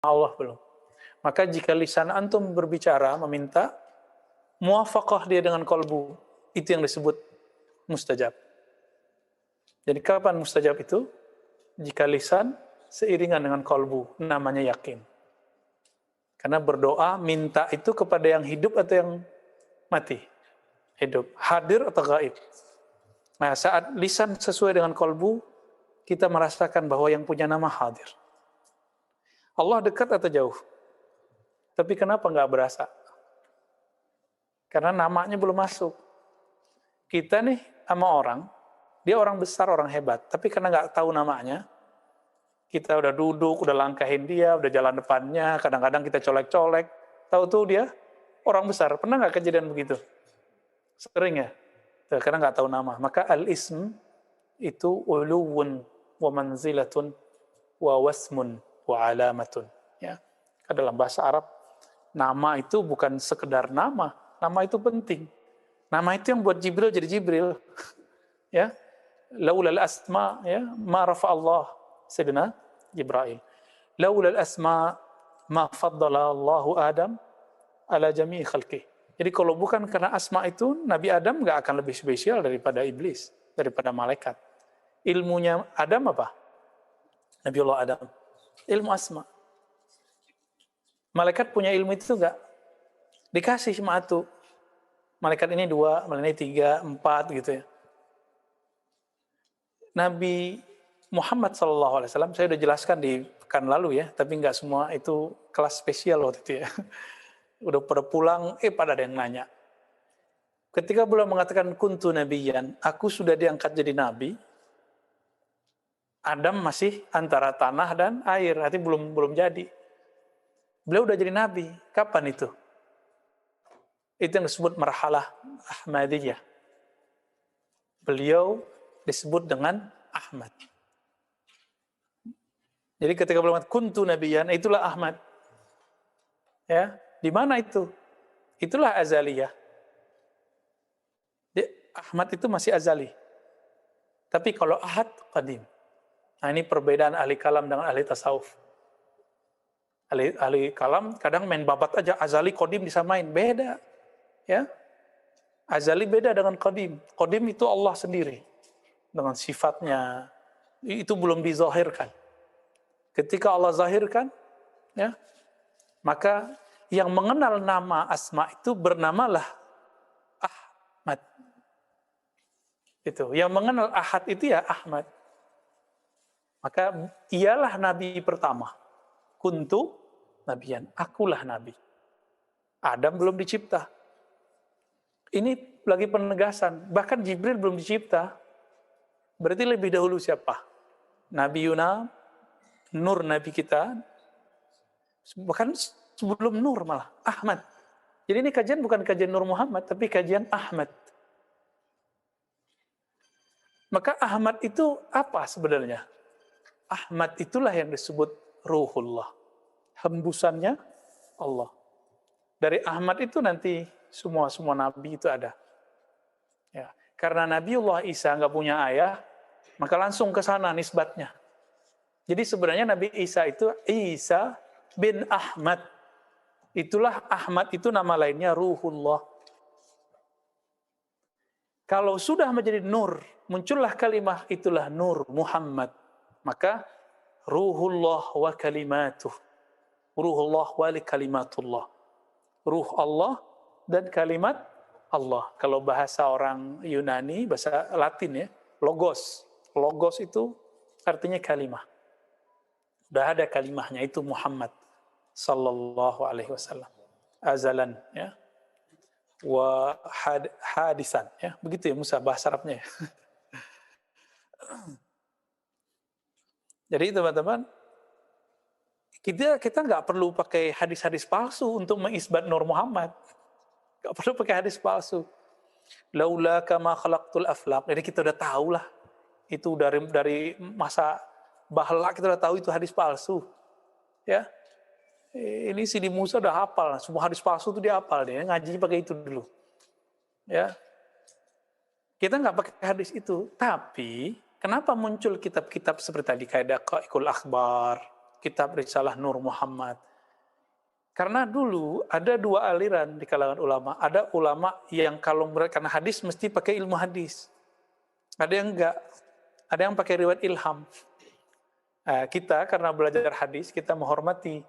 Allah belum. Maka jika lisan antum berbicara, meminta, muwafaqah dia dengan kolbu, itu yang disebut mustajab. Jadi kapan mustajab itu? Jika lisan seiringan dengan kolbu, namanya yakin. Karena berdoa, minta itu kepada yang hidup atau yang mati? Hidup. Hadir atau gaib? Nah, saat lisan sesuai dengan kolbu, kita merasakan bahwa yang punya nama hadir. Allah dekat atau jauh? Tapi kenapa nggak berasa? Karena namanya belum masuk. Kita nih sama orang, dia orang besar, orang hebat, tapi karena nggak tahu namanya, kita udah duduk, udah langkahin dia, udah jalan depannya, kadang-kadang kita colek-colek, tahu tuh dia orang besar. Pernah nggak kejadian begitu? Sering ya? Karena nggak tahu nama. Maka al-ism itu uluwun wa manzilatun wa wasmun wa alamatun. Ya. Dalam bahasa Arab, nama itu bukan sekedar nama itu penting. Nama itu yang buat Jibril jadi Jibril. Ya. Laulal asma, ya, ma rafa Allah Sayyidina Jibril. Laulal asma ma faddala Allahu Adam ala jami'i khalqih. Jadi kalau bukan karena asma itu, Nabi Adam nggak akan lebih spesial daripada iblis, daripada malaikat. Ilmunya Adam apa? Nabiullah Adam. Ilmu asma. Malaikat punya ilmu itu nggak? Dikasih cuma satu. Malaikat ini 2, malaikat ini 3, 4 gitu ya. Nabi Muhammad SAW, saya udah jelaskan di pekan lalu ya, tapi nggak semua itu kelas spesial waktu itu ya. Udah pada pulang, pada ada yang nanya. Ketika beliau mengatakan kuntu nabiyan, aku sudah diangkat jadi nabi, Adam masih antara tanah dan air, artinya belum jadi. Beliau udah jadi nabi, kapan itu? Itu yang disebut marhalah Ahmadiyah. Beliau disebut dengan Ahmad. Jadi ketika beliau mengatakan kuntu nabiyan, itulah Ahmad. Ya, di mana itu? Itulah azaliyah. Ahmad itu masih azali. Tapi kalau ahad, qadim. Nah, ini perbedaan ahli kalam dengan ahli tasawuf. Ahli kalam kadang main babat aja, azali, qadim disamain. Beda. Ya. Azali beda dengan qadim. Qadim itu Allah sendiri. Dengan sifatnya. Itu belum dizahirkan. Ketika Allah zahirkan, ya, maka yang mengenal nama asma itu bernamalah Ahmad. Itu. Yang mengenal ahad itu ya Ahmad. Maka ialah nabi pertama. Kuntu nabiyan. Akulah nabi. Adam belum dicipta. Ini lagi penegasan. Bahkan Jibril belum dicipta. Berarti lebih dahulu siapa? Nabi Yuna, Nur Nabi kita. Bahkan sebelum Nur malah. Ahmad. Jadi ini kajian bukan kajian Nur Muhammad, tapi kajian Ahmad. Maka Ahmad itu apa sebenarnya? Ahmad itulah yang disebut Ruhullah. Hembusannya Allah. Dari Ahmad itu nanti semua nabi itu ada. Ya, karena Nabiullah Isa nggak punya ayah, maka langsung ke sana nisbatnya. Jadi sebenarnya Nabi Isa itu Isa bin Ahmad. Itulah Ahmad itu nama lainnya Ruhullah. Kalau sudah menjadi nur, muncullah kalimah itulah Nur Muhammad. Maka Ruhullah wa kalimatuh. Ruhullah wa li kalimatullah. Ruh Allah dan kalimat Allah. Kalau bahasa orang Yunani, bahasa Latin ya, logos. Logos itu artinya kalimah. Sudah ada kalimahnya, itu Muhammad sallallahu alaihi wasallam. Azalan ya. Wa hadisan ya. Begitu ya Musa bahasa Arabnya ya. Jadi teman-teman, kita nggak perlu pakai hadis-hadis palsu untuk mengisbat Nur Muhammad. Nggak perlu pakai hadis palsu. Laula kama khalaqtul aflaq. Jadi kita udah tahu lah. Itu dari masa bahla kita udah tahu itu hadis palsu. Ya. Ini Sidi Musa udah hafal. Semua hadis palsu itu dia hafal. Dia ngajinya pakai itu dulu. Ya. Kita nggak pakai hadis itu. Tapi kenapa muncul kitab-kitab seperti tadi kayak Daqaiqul Akhbar, kitab risalah Nur Muhammad. Karena dulu ada dua aliran di kalangan ulama. Ada ulama yang kalau karena hadis mesti pakai ilmu hadis. Ada yang enggak. Ada yang pakai riwayat ilham. Nah, kita karena belajar hadis, kita menghormati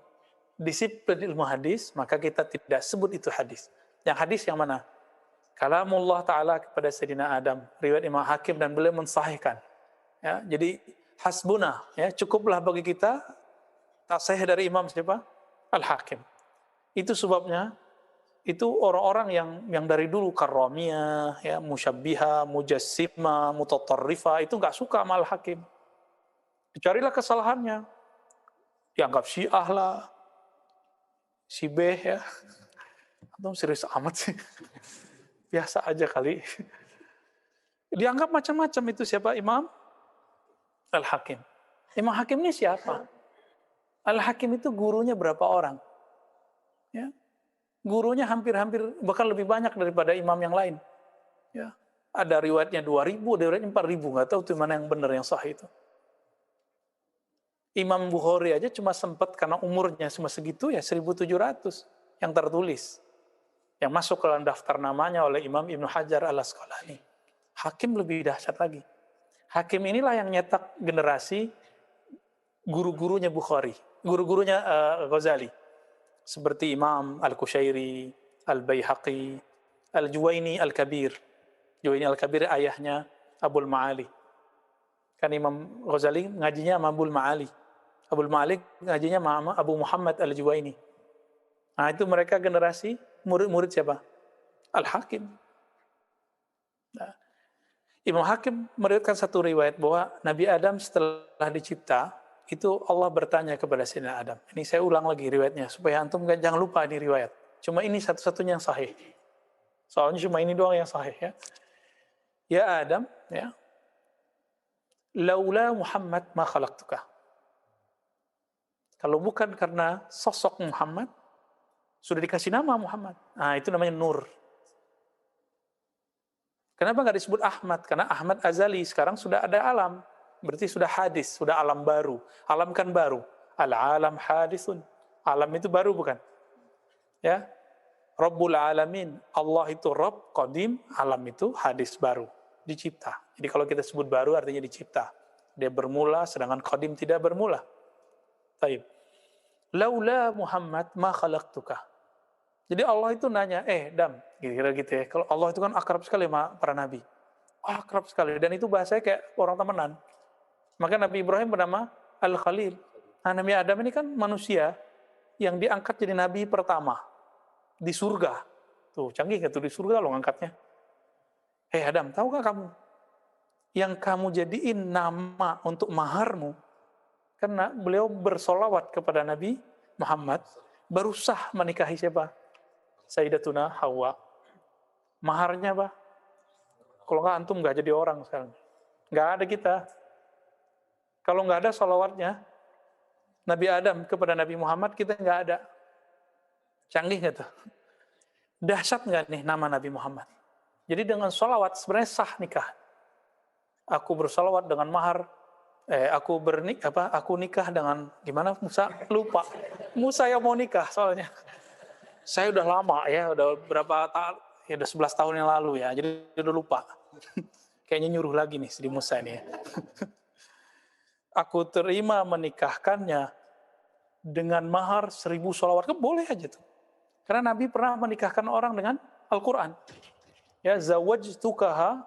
disiplin ilmu hadis, maka kita tidak sebut itu hadis. Yang hadis yang mana? Kalamullah Ta'ala kepada Sayyidina Adam, riwayat Imam Hakim, dan beliau mensahihkan. Ya, jadi hasbuna, ya, cukuplah bagi kita tasahih dari Imam siapa? Al-Hakim. Itu sebabnya itu orang-orang yang dari dulu karramiyah, ya, musyabbiha, mujassima, mutatarrifa, itu nggak suka sama Al-Hakim. Dicarilah kesalahannya, dianggap Syiah lah, Sibeh, ya. Atau serius amat sih. Biasa aja kali. Dianggap macam-macam itu siapa? Imam Al-Hakim. Imam Hakim ini siapa? Al-Hakim itu gurunya berapa orang? Ya. Gurunya hampir-hampir, bahkan lebih banyak daripada imam yang lain. Ya. Ada riwayatnya 2.000, ada riwayatnya 4.000, nggak tahu itu mana yang benar, yang sahih itu. Imam Bukhari aja cuma sempat, karena umurnya cuma segitu, ya 1.700 yang tertulis. Yang masuk ke dalam daftar namanya oleh Imam Ibnu Hajar Al-Asqalani. Hakim lebih dahsyat lagi. Hakim inilah yang nyetak generasi guru-gurunya Bukhari, guru-gurunya Ghazali. Seperti Imam Al-Kushairi, Al-Baihaqi, Al-Juwaini Al-Kabir. Juwaini Al-Kabir ayahnya Abul Ma'ali. Kan Imam Ghazali ngajinya sama Abul Ma'ali. Abul Ma'ali ngajinya sama Abu Muhammad Al-Juwaini. Nah, itu mereka generasi murid-murid siapa? Al-Hakim. Nah, Imam Hakim meriwayatkan satu riwayat bahwa Nabi Adam setelah dicipta, itu Allah bertanya kepada Sayyidina Adam. Ini saya ulang lagi riwayatnya, supaya antum jangan lupa ini riwayat. Cuma ini satu-satunya yang sahih. Soalnya cuma ini doang yang sahih, ya. Ya Adam, ya. Laula Muhammad ma khalaqtuka. Kalau bukan karena sosok Muhammad, sudah dikasih nama Muhammad. Nah, itu namanya Nur. Kenapa nggak disebut Ahmad? Karena Ahmad azali, sekarang sudah ada alam. Berarti sudah hadis, sudah alam baru. Alam kan baru. Al-alam hadisun. Alam itu baru bukan? Ya. Rabbul alamin. Allah itu Rabb, Qadim. Alam itu hadis baru. Dicipta. Jadi kalau kita sebut baru artinya dicipta. Dia bermula, sedangkan Qadim tidak bermula. Taib. Laula Muhammad ma khalaqtuka. Jadi Allah itu nanya, Dam, kira-kira gitu ya. Kalau Allah itu kan akrab sekali sama para nabi. Akrab sekali. Dan itu bahasanya kayak orang temenan. Maka Nabi Ibrahim bernama Al-Khalil. Nah, Nabi Adam ini kan manusia yang diangkat jadi nabi pertama di surga. Tuh, canggih gak tuh, di surga loh ngangkatnya. Adam, tahukah kamu? Yang kamu jadiin nama untuk maharmu, karena beliau bersolawat kepada Nabi Muhammad, baru sah menikahi siapa? Sayyidatuna Hawa. Maharnya apa? Kalau nggak antum nggak jadi orang sekarang. Nggak ada kita. Kalau nggak ada sholawatnya Nabi Adam kepada Nabi Muhammad, kita nggak ada. Canggih nggak tuh? Dahsyat nggak nih nama Nabi Muhammad? Jadi dengan sholawat sebenarnya sah nikah. Aku bersolawat dengan mahar. Aku nikah dengan gimana? Musa lupa. Musa yang mau nikah soalnya. Saya udah lama ya, udah berapa tahun, ya udah 11 tahun yang lalu ya, jadi udah lupa. Kayaknya nyuruh lagi nih si Musa ini ya. Aku terima menikahkannya dengan mahar 1.000 sholawat, boleh aja tuh. Karena Nabi pernah menikahkan orang dengan Al-Quran. Ya, zawajtukaha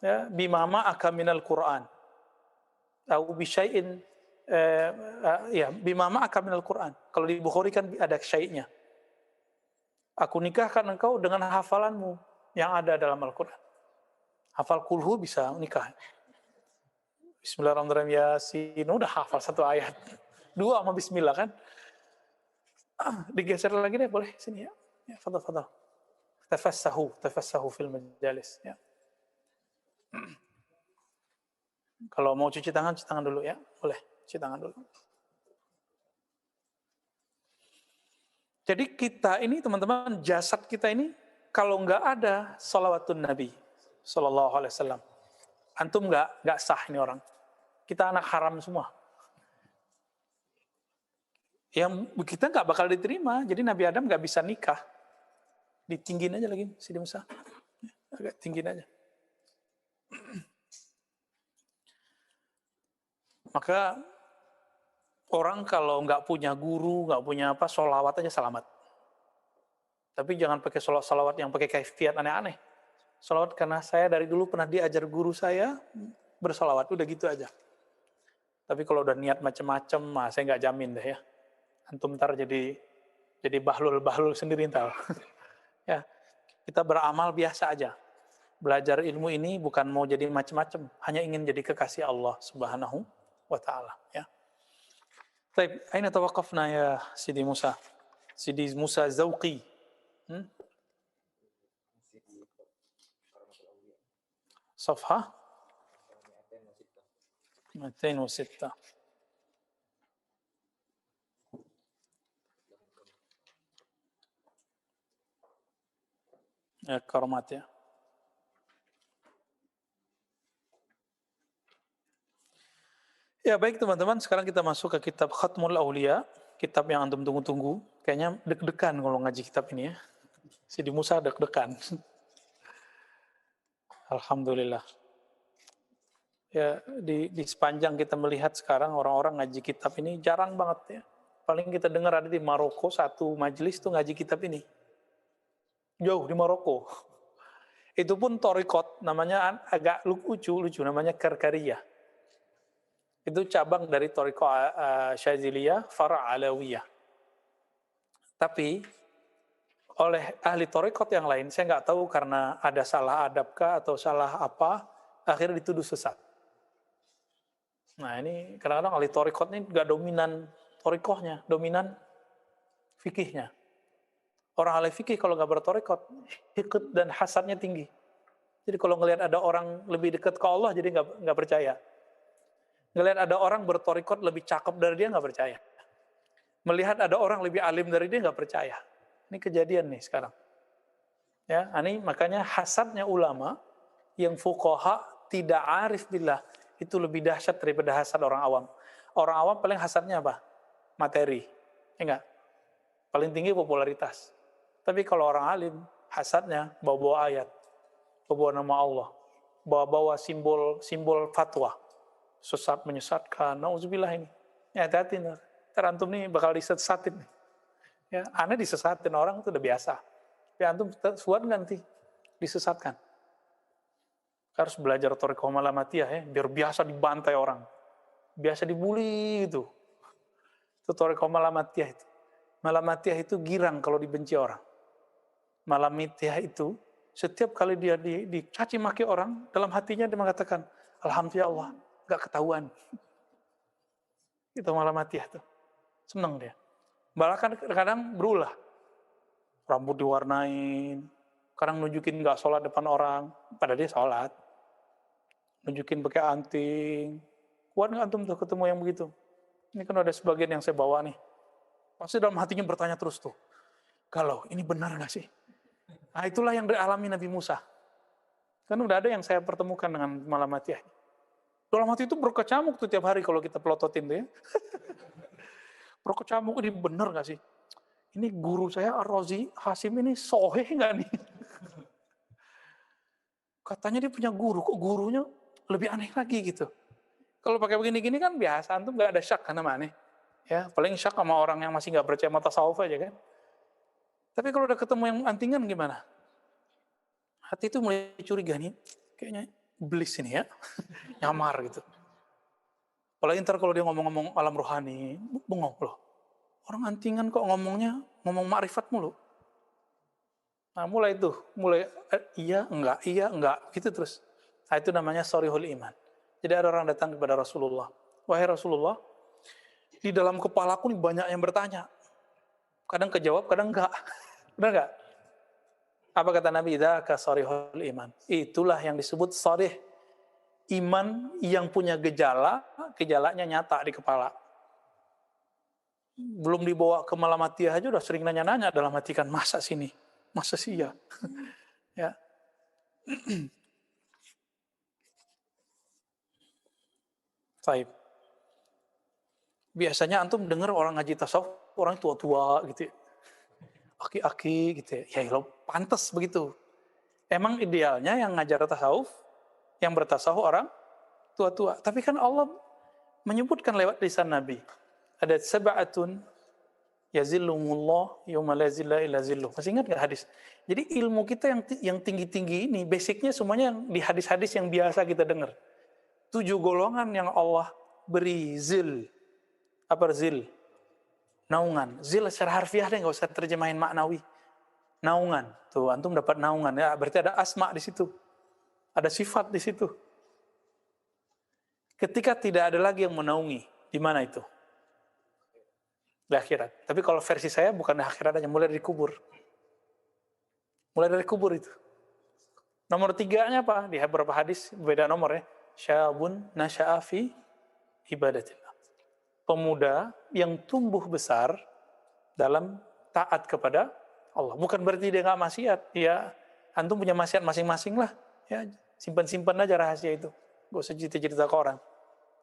ya, bima ma'aka minal Quran. Atau bisyai'in, bima ma'aka minal Quran. Kalau di Bukhari kan ada syai'nya. Aku nikahkan engkau dengan hafalanmu yang ada dalam Al-Quran. Hafal kulhu bisa nikah. Bismillahirrahmanirrahim, Yasin, udah hafal satu ayat. 2 sama bismillah kan. Digeser lagi deh, boleh sini ya. Ya, fadal. Tafassahu fil majalis ya. Kalau mau cuci tangan dulu ya. Boleh, cuci tangan dulu. Jadi kita ini teman-teman, jasad kita ini kalau nggak ada sholawatun Nabi Sallallahu Alaihi Wasallam, antum nggak sah ini orang. Kita anak haram semua. yang kita nggak bakal diterima. Jadi Nabi Adam nggak bisa nikah. Ditinggiin aja lagi Sidi Musa. Agak tinggiin aja. Maka orang kalau nggak punya guru, nggak punya apa, sholawat aja selamat. Tapi jangan pakai sholawat yang pakai kaifiat aneh-aneh. Sholawat karena saya dari dulu pernah diajar guru saya bersolawat, udah gitu aja. Tapi kalau udah niat macem-macem, saya nggak jamin deh ya. Antum ntar jadi bahlul sendiri ntar. Ya, kita beramal biasa aja. Belajar ilmu ini bukan mau jadi macem-macem, hanya ingin jadi kekasih Allah Subhanahu wa Ta'ala. Ya. Baik, aina tawaqafna ya Sidi Musa? Sidi Musa Zauqi. Safha 206. Ya, karamat ya. Ya baik teman-teman, sekarang kita masuk ke kitab Khatmul Aulia, kitab yang antum tunggu-tunggu. Kayaknya deg-degan kalau ngaji kitab ini ya. Sidi Musa deg-degan. Alhamdulillah. Ya di sepanjang kita melihat sekarang orang-orang ngaji kitab ini jarang banget ya. Paling kita dengar ada di Maroko satu majelis tuh ngaji kitab ini. Jauh di Maroko. Itu pun torikot, namanya agak lucu namanya Karkariyah. Itu cabang dari toriko Syaziliyah, Fara' Alawiyah. Tapi oleh ahli torikot yang lain, saya nggak tahu karena ada salah adabkah atau salah apa, akhirnya dituduh sesat. Nah ini kadang-kadang ahli torikot ini nggak dominan torikohnya, dominan fikihnya. Orang ahli fikih kalau nggak bertorikot, hikut dan hasadnya tinggi. Jadi kalau ngelihat ada orang lebih dekat ke Allah, jadi nggak percaya. Ngelihat ada orang bertorikot lebih cakep dari dia, nggak percaya. Melihat ada orang lebih alim dari dia, nggak percaya. Ini kejadian nih sekarang. Ya, ini makanya hasadnya ulama yang fuqaha tidak arif billah itu lebih dahsyat daripada hasad orang awam. Orang awam paling hasadnya apa? Materi. Ya enggak? Paling tinggi popularitas. Tapi kalau orang alim, hasadnya bawa-bawa ayat, bawa nama Allah, bawa-bawa simbol fatwa. Sesat menyesatkan, nauzubillah ini. Ya hati-hati nih. Antum nih bakal disesatin nih. Ya, aneh disesatin orang itu udah biasa. Tapi antum suat nanti disesatkan. Harus belajar thariqah malamatiyah ya, biar biasa dibantai orang. Biasa dibully gitu. Itu thariqah malamatiyah itu. Malamatiyah itu girang kalau dibenci orang. Malamatiyah itu setiap kali dia dicaci maki orang, dalam hatinya dia mengatakan, alhamdulillah Allah, gak ketahuan. Itu malamatiyah tuh. Senang dia. Bahkan kadang berulah. Rambut diwarnain, kadang nunjukin gak sholat depan orang, padahal dia sholat. Nunjukin pakai anting. Kuat nggak antum tuh ketemu yang begitu? Ini kan ada sebagian yang saya bawa nih. Pasti dalam hatinya bertanya terus tuh. Kalau ini benar nggak sih? Nah itulah yang dialami Nabi Musa. Kan udah ada yang saya pertemukan dengan malamatiyah. Dalam hati itu berkecamuk tuh tiap hari kalau kita pelototin tuh ya. Berkecamuk, ini benar nggak sih? Ini guru saya Ar-Razi Hasim ini soheh nggak nih? Katanya dia punya guru, kok gurunya lebih aneh lagi gitu. Kalau pakai begini-gini kan biasa, antum nggak ada syak karena mana? Ya, paling syak sama orang yang masih nggak percaya mata tasawuf aja kan. Tapi kalau udah ketemu yang antingan gimana? Hati itu mulai curiga nih, kayaknya iblis ini ya, nyamar gitu. Apalagi ntar kalau dia ngomong-ngomong alam rohani, bengong loh. Orang antingan kok ngomong makrifat mulu. Nah mulai iya enggak, gitu terus. Nah itu namanya sorihul iman. Jadi ada orang datang kepada Rasulullah. Wahai Rasulullah, di dalam kepalaku nih banyak yang bertanya. Kadang kejawab, kadang enggak. Benar enggak? Apa kata Nabi? Dzaka sorihul iman. Itulah yang disebut sorih. Iman yang punya gejalanya nyata di kepala. Belum dibawa ke malamatiyah aja udah sering nanya-nanya dalam hati kan, masa sini? Masa sih ya? Ya. Baik. Biasanya antum dengar orang ngaji tasawuf orang tua-tua gitu ya. Aki-aki gitu ya. Ya lo pantas begitu. Emang idealnya yang ngajar tasawuf, yang bertasawuf orang tua-tua. Tapi kan Allah menyebutkan lewat lisan Nabi. Ada sab'atun yazillumullah yawma la zilla illa zilluh. Masih ingat nggak hadis? Jadi ilmu kita yang tinggi-tinggi ini, basicnya semuanya yang di hadis-hadis yang biasa kita dengar. 7 golongan yang Allah beri zil. Apa zil? Naungan. Zil secara harfiah deh, nggak usah terjemahin maknawi. Naungan. Tuh, antum dapat naungan. Ya, berarti ada asma di situ. Ada sifat di situ. Ketika tidak ada lagi yang menaungi, di mana itu? Di akhirat. Tapi kalau versi saya bukan di akhirat aja, mulai dari kubur. Mulai dari kubur itu. Nomor 3-nya apa? Di beberapa hadis beda nomor ya. Syabun nasya'a fi ibadatillah. Pemuda yang tumbuh besar dalam taat kepada Allah. Bukan berarti dia nggak maksiat. Ya, antum punya maksiat masing-masing lah. Ya, simpan-simpan aja rahasia itu. Gak usah cerita-cerita ke orang.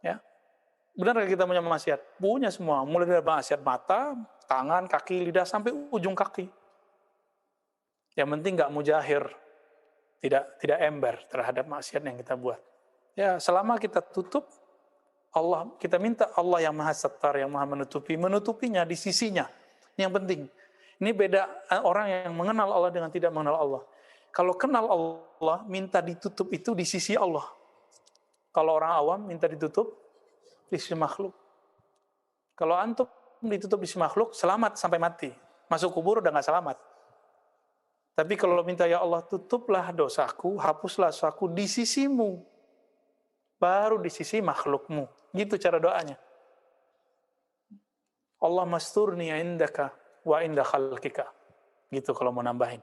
Ya, benar nggak kita punya maksiat? Punya semua. Mulai dari maksiat mata, tangan, kaki, lidah sampai ujung kaki. Yang penting nggak mujahir, tidak ember terhadap maksiat yang kita buat. Ya, selama kita tutup, Allah, kita minta Allah yang maha sattar, yang maha menutupinya di sisinya. Ini yang penting. Ini beda orang yang mengenal Allah dengan tidak mengenal Allah. Kalau kenal Allah, minta ditutup itu di sisi Allah. Kalau orang awam, minta ditutup di sisi makhluk. Kalau antum ditutup di sisi makhluk, selamat sampai mati. Masuk kubur udah nggak selamat. Tapi kalau minta, ya Allah, tutuplah dosaku, hapuslah dosaku di sisimu. Baru di sisi makhlukmu. Gitu cara doanya. Allah masturni indaka wa inda khalqika. Gitu kalau mau nambahin.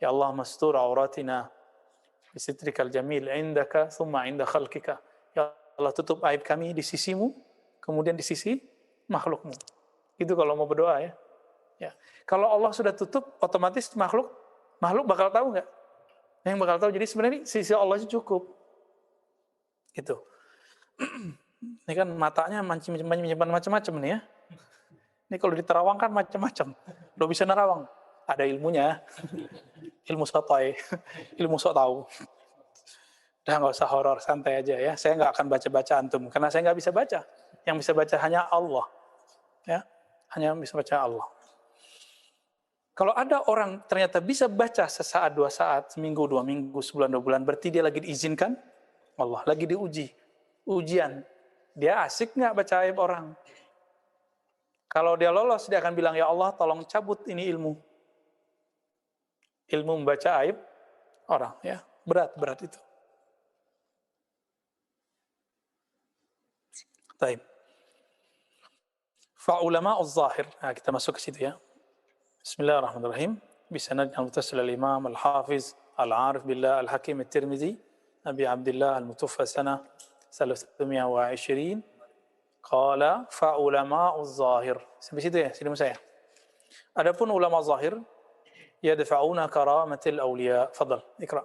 Ya Allah mastur auratina bisitrikal jamil indaka thumma inda khalqika. Ya Allah tutup aib kami di sisimu, kemudian di sisi makhlukmu. Gitu kalau mau berdoa ya. Ya. Kalau Allah sudah tutup, otomatis makhluk bakal tahu nggak? Yang bakal tahu. Jadi sebenarnya sisi Allah itu cukup. Gitu. Ini kan matanya menyimpan macam-macam nih ya. Ini kalau diterawang kan macam-macam. Lo bisa nerawang. Ada ilmunya. Ilmu sotoy. Ilmu sok tahu. Udah nggak usah horor, santai aja ya. Saya nggak akan baca-baca antum. Karena saya nggak bisa baca. Yang bisa baca hanya Allah. Ya, hanya bisa baca Allah. Kalau ada orang ternyata bisa baca sesaat, 2 saat, seminggu, 2 minggu, sebulan, 2 bulan, berarti dia lagi diizinkan Allah, lagi diuji. Ujian. Dia asik nggak baca aib orang? Kalau dia lolos, dia akan bilang, ya Allah, tolong cabut ini ilmu. Ilmu membaca aib orang. Ya, berat itu. Baik. Fa'ulama'uz zahir. Nah, kita masuk ke situ ya. Bismillahirrahmanirrahim. Bisanad al-muttasil al-imam al-hafiz al-arif billah al-hakim al-tirmidzi Abi Abdullah al-mutawaffa sana 320 qala fa ulama'uz zahir. Sampai situ ya, sini saya. Adapun ulama zahir yadfa'una karamatil awliya. Fadhal, ikra.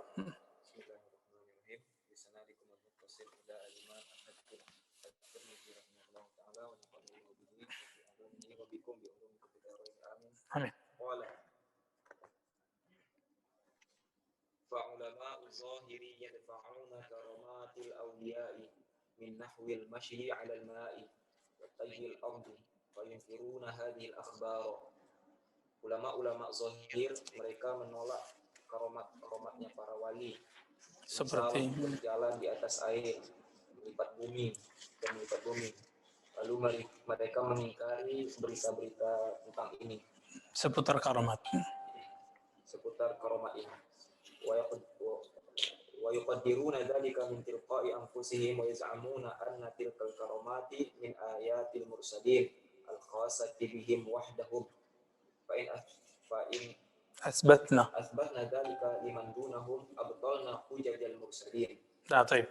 Amin. فعلماء الظاهر يدفعون كرامات الأولياء من نحو المشي على الماء وطي الأرض فينكرون هذه الأخبار. Ulama-ulama zahir mereka menolak karomat-karomatnya para wali, seperti berjalan di atas air, melipat bumi. Lalu mereka mengingkari berita-berita tentang ini, seputar karomat ini. Wa yuqaddiruna dzalika min tilqa'i anfusihim wa yaz'amuna anna tilkal karamati min ayatil mursalin al-khassati bihim wahdahum fa in asbatna dzalika liman dunahum abtalna hujajal mursalin. Nah, baik.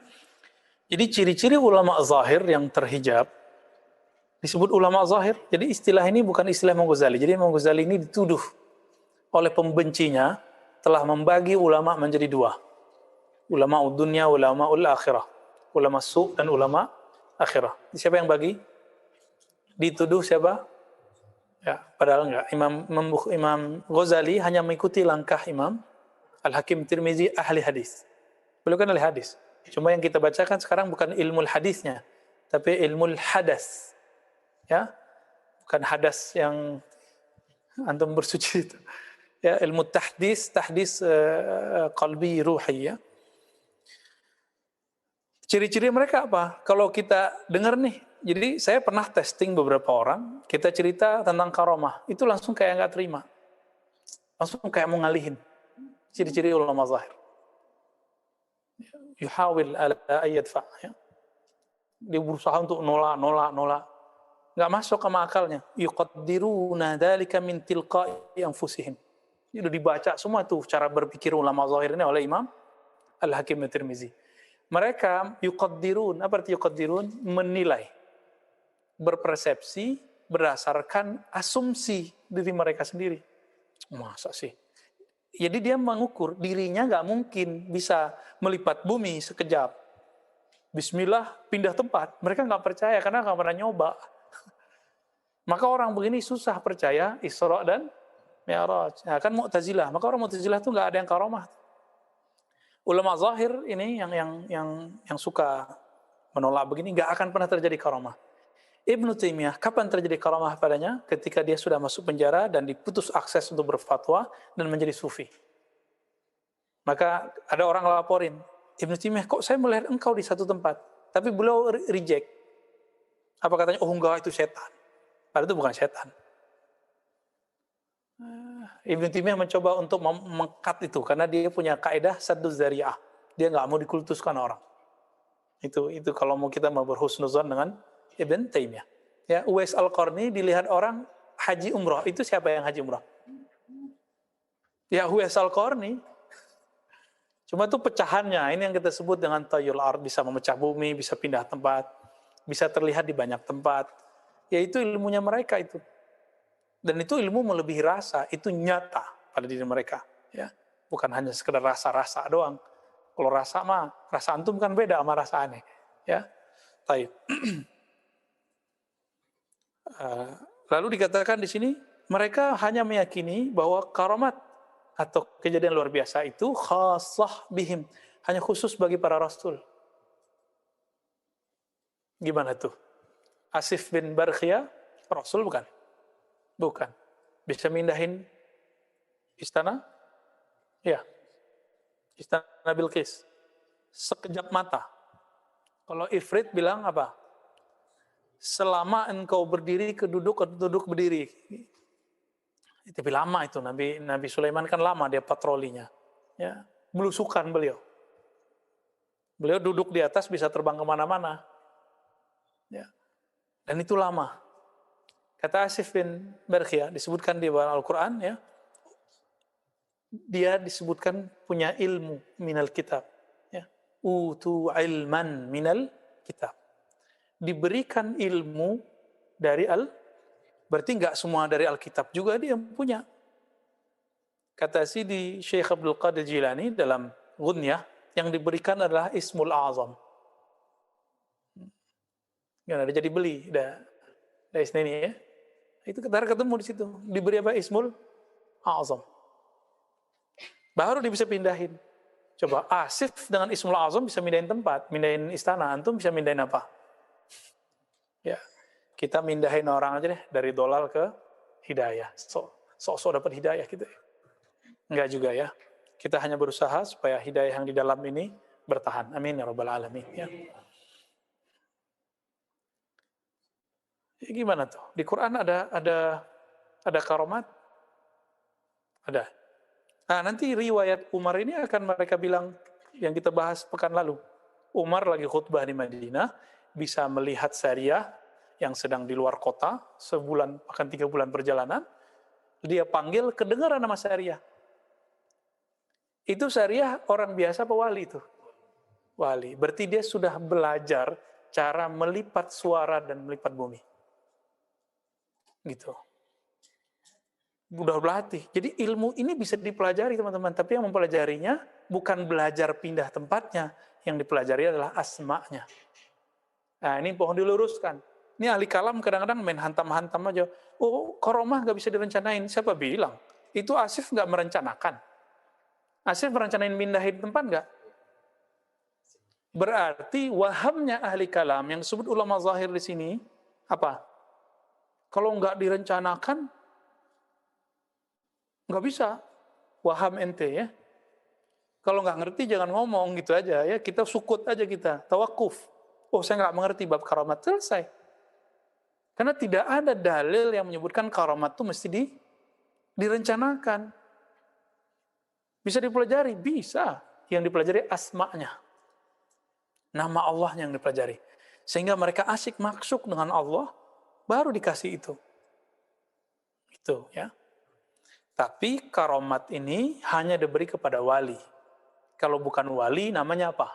Jadi ciri-ciri ulama zahir yang terhijab disebut ulama zahir. Jadi istilah ini bukan istilah Imam Ghazali. Jadi Imam Ghazali ini dituduh oleh pembencinya telah membagi ulama menjadi 2. Ulama dunia, ulama akhirah. Ulama su' dan ulama akhirah. Siapa yang bagi? Dituduh siapa? Ya, padahal enggak. Imam Ghazali hanya mengikuti langkah Imam Al-Hakim Tirmizi, ahli hadis. Beliau kan ahli hadis. Cuma yang kita bacakan sekarang bukan ilmu hadisnya, tapi ilmu hadas. Ya, bukan hadas yang antum bersuci itu. Ya, ilmu tahdis qalbi ruhi ya. Ciri-ciri mereka apa? Kalau kita dengar nih, jadi saya pernah testing beberapa orang, kita cerita tentang karomah, itu langsung kayak nggak terima. Langsung kayak mau ngalihin. Ciri-ciri ulama zahir. Yuhawil ala ayyadfa. Ya. Dia berusaha untuk nolak. Nggak masuk sama akalnya. Yuqaddiruna dzalika min tilqa'i anfusihim. Itu dibaca semua tuh cara berpikir ulama zahir ini oleh Imam Al-Hakim At-Tirmizi. Mereka yuqaddirun, apa arti yuqaddirun? Menilai, berpersepsi berdasarkan asumsi diri mereka sendiri. Masa sih? Jadi dia mengukur dirinya nggak mungkin bisa melipat bumi sekejap. Bismillah pindah tempat. Mereka nggak percaya karena nggak pernah nyoba. Maka orang begini susah percaya Isra dan Mi'raj. Nah, kan Mu'tazilah. Maka orang Mu'tazilah itu nggak ada yang karomah. Ulama zahir ini yang suka menolak begini nggak akan pernah terjadi karomah. Ibnu Taimiyah, kapan terjadi karomah padanya? Ketika dia sudah masuk penjara dan diputus akses untuk berfatwa dan menjadi sufi. Maka ada orang laporin, Ibnu Taimiyah, kok saya melihat engkau di satu tempat? Tapi beliau reject. Apa katanya? Oh enggak, itu setan. Padahal itu bukan setan. Ibnu Taimiyah mencoba untuk mengkat itu karena dia punya kaidah sadduz zari'ah. Dia nggak mau dikultuskan orang. Itu kalau mau kita mau berhusnuzon dengan Ibn Taimiyah. Ya, Uwais Al-Qarni dilihat orang haji umrah. Itu siapa yang haji umrah? Ya, Uwais Al-Qarni. Cuma itu pecahannya. Ini yang kita sebut dengan tayul ard, bisa memecah bumi, bisa pindah tempat, bisa terlihat di banyak tempat. Yaitu ilmunya mereka itu. Dan itu ilmu melebihi rasa, itu nyata pada diri mereka. Ya, bukan hanya sekedar rasa-rasa doang. Kalau rasa mah, rasa antum kan beda sama rasa aneh. Ya, taib. Lalu dikatakan di sini, mereka hanya meyakini bahwa karamat atau kejadian luar biasa itu khassah bihim, hanya khusus bagi para rasul. Gimana tuh? Asif bin Barkhia, rasul bukan? Bukan. Bisa mindahin istana? Ya. Istana Bilqis. Sekejap mata. Kalau Ifrit bilang apa? Selama engkau berdiri duduk berdiri. Tapi lama itu, Nabi Sulaiman kan lama dia patrolinya. Ya, belusukan beliau. Beliau duduk di atas bisa terbang kemana-mana. Ya. Dan itu lama. Kata Asif bin Barkhia, disebutkan di dalam Al-Quran, ya, dia disebutkan punya ilmu minal kitab. Ya. Utu ilman minal kitab. Diberikan ilmu dari berarti nggak semua dari Alkitab juga dia punya. Kata Sidi Syekh Abdul Qadir Jilani dalam Ghunyah, yang diberikan adalah Ismul Azam. Nggak ada jadi beli, dari sini ya. Itu kita ketemu di situ. Diberi apa? Ismul Azam. Baru dia bisa pindahin. Coba Asif dengan Ismul Azam bisa mindahin tempat, mindahin istana. Antum bisa mindahin apa? Ya, kita mindahin orang aja deh dari dolal ke hidayah. Sok dapat hidayah gitu. Enggak juga ya. Kita hanya berusaha supaya hidayah yang di dalam ini bertahan. Amin ya rabbal alamin. Ya. Gimana tuh? Di Quran ada karomat? Ada. Nah, nanti riwayat Umar ini akan mereka bilang yang kita bahas pekan lalu. Umar lagi khutbah di Madinah, bisa melihat Sariyah yang sedang di luar kota, bahkan 3 bulan perjalanan. Dia panggil, kedengaran nama Sariyah. Itu Sariyah orang biasa apa wali itu? Wali. Berarti dia sudah belajar cara melipat suara dan melipat bumi. Gitu. Udah berlatih. Jadi ilmu ini bisa dipelajari teman-teman, tapi yang mempelajarinya bukan belajar pindah tempatnya, yang dipelajari adalah asma'nya. Nah, ini pohon diluruskan. Ini ahli kalam kadang-kadang main hantam-hantam aja. Oh, karomah nggak bisa direncanain. Siapa bilang? Itu Asif nggak merencanakan. Asif merencanain pindahin tempat nggak? Berarti wahamnya ahli kalam yang disebut ulama zahir di sini apa? Kalau nggak direncanakan, nggak bisa. Waham ente ya. Kalau nggak ngerti jangan ngomong gitu aja ya. Kita sukut aja kita, tawakuf. Oh saya nggak mengerti bab karamat, selesai. Karena tidak ada dalil yang menyebutkan karamat itu mesti direncanakan. Bisa dipelajari? Bisa. Yang dipelajari asma'nya. Nama Allah yang dipelajari. Sehingga mereka asik masuk dengan Allah, baru dikasih itu. Itu ya. Tapi karamat ini hanya diberi kepada wali. Kalau bukan wali, namanya apa?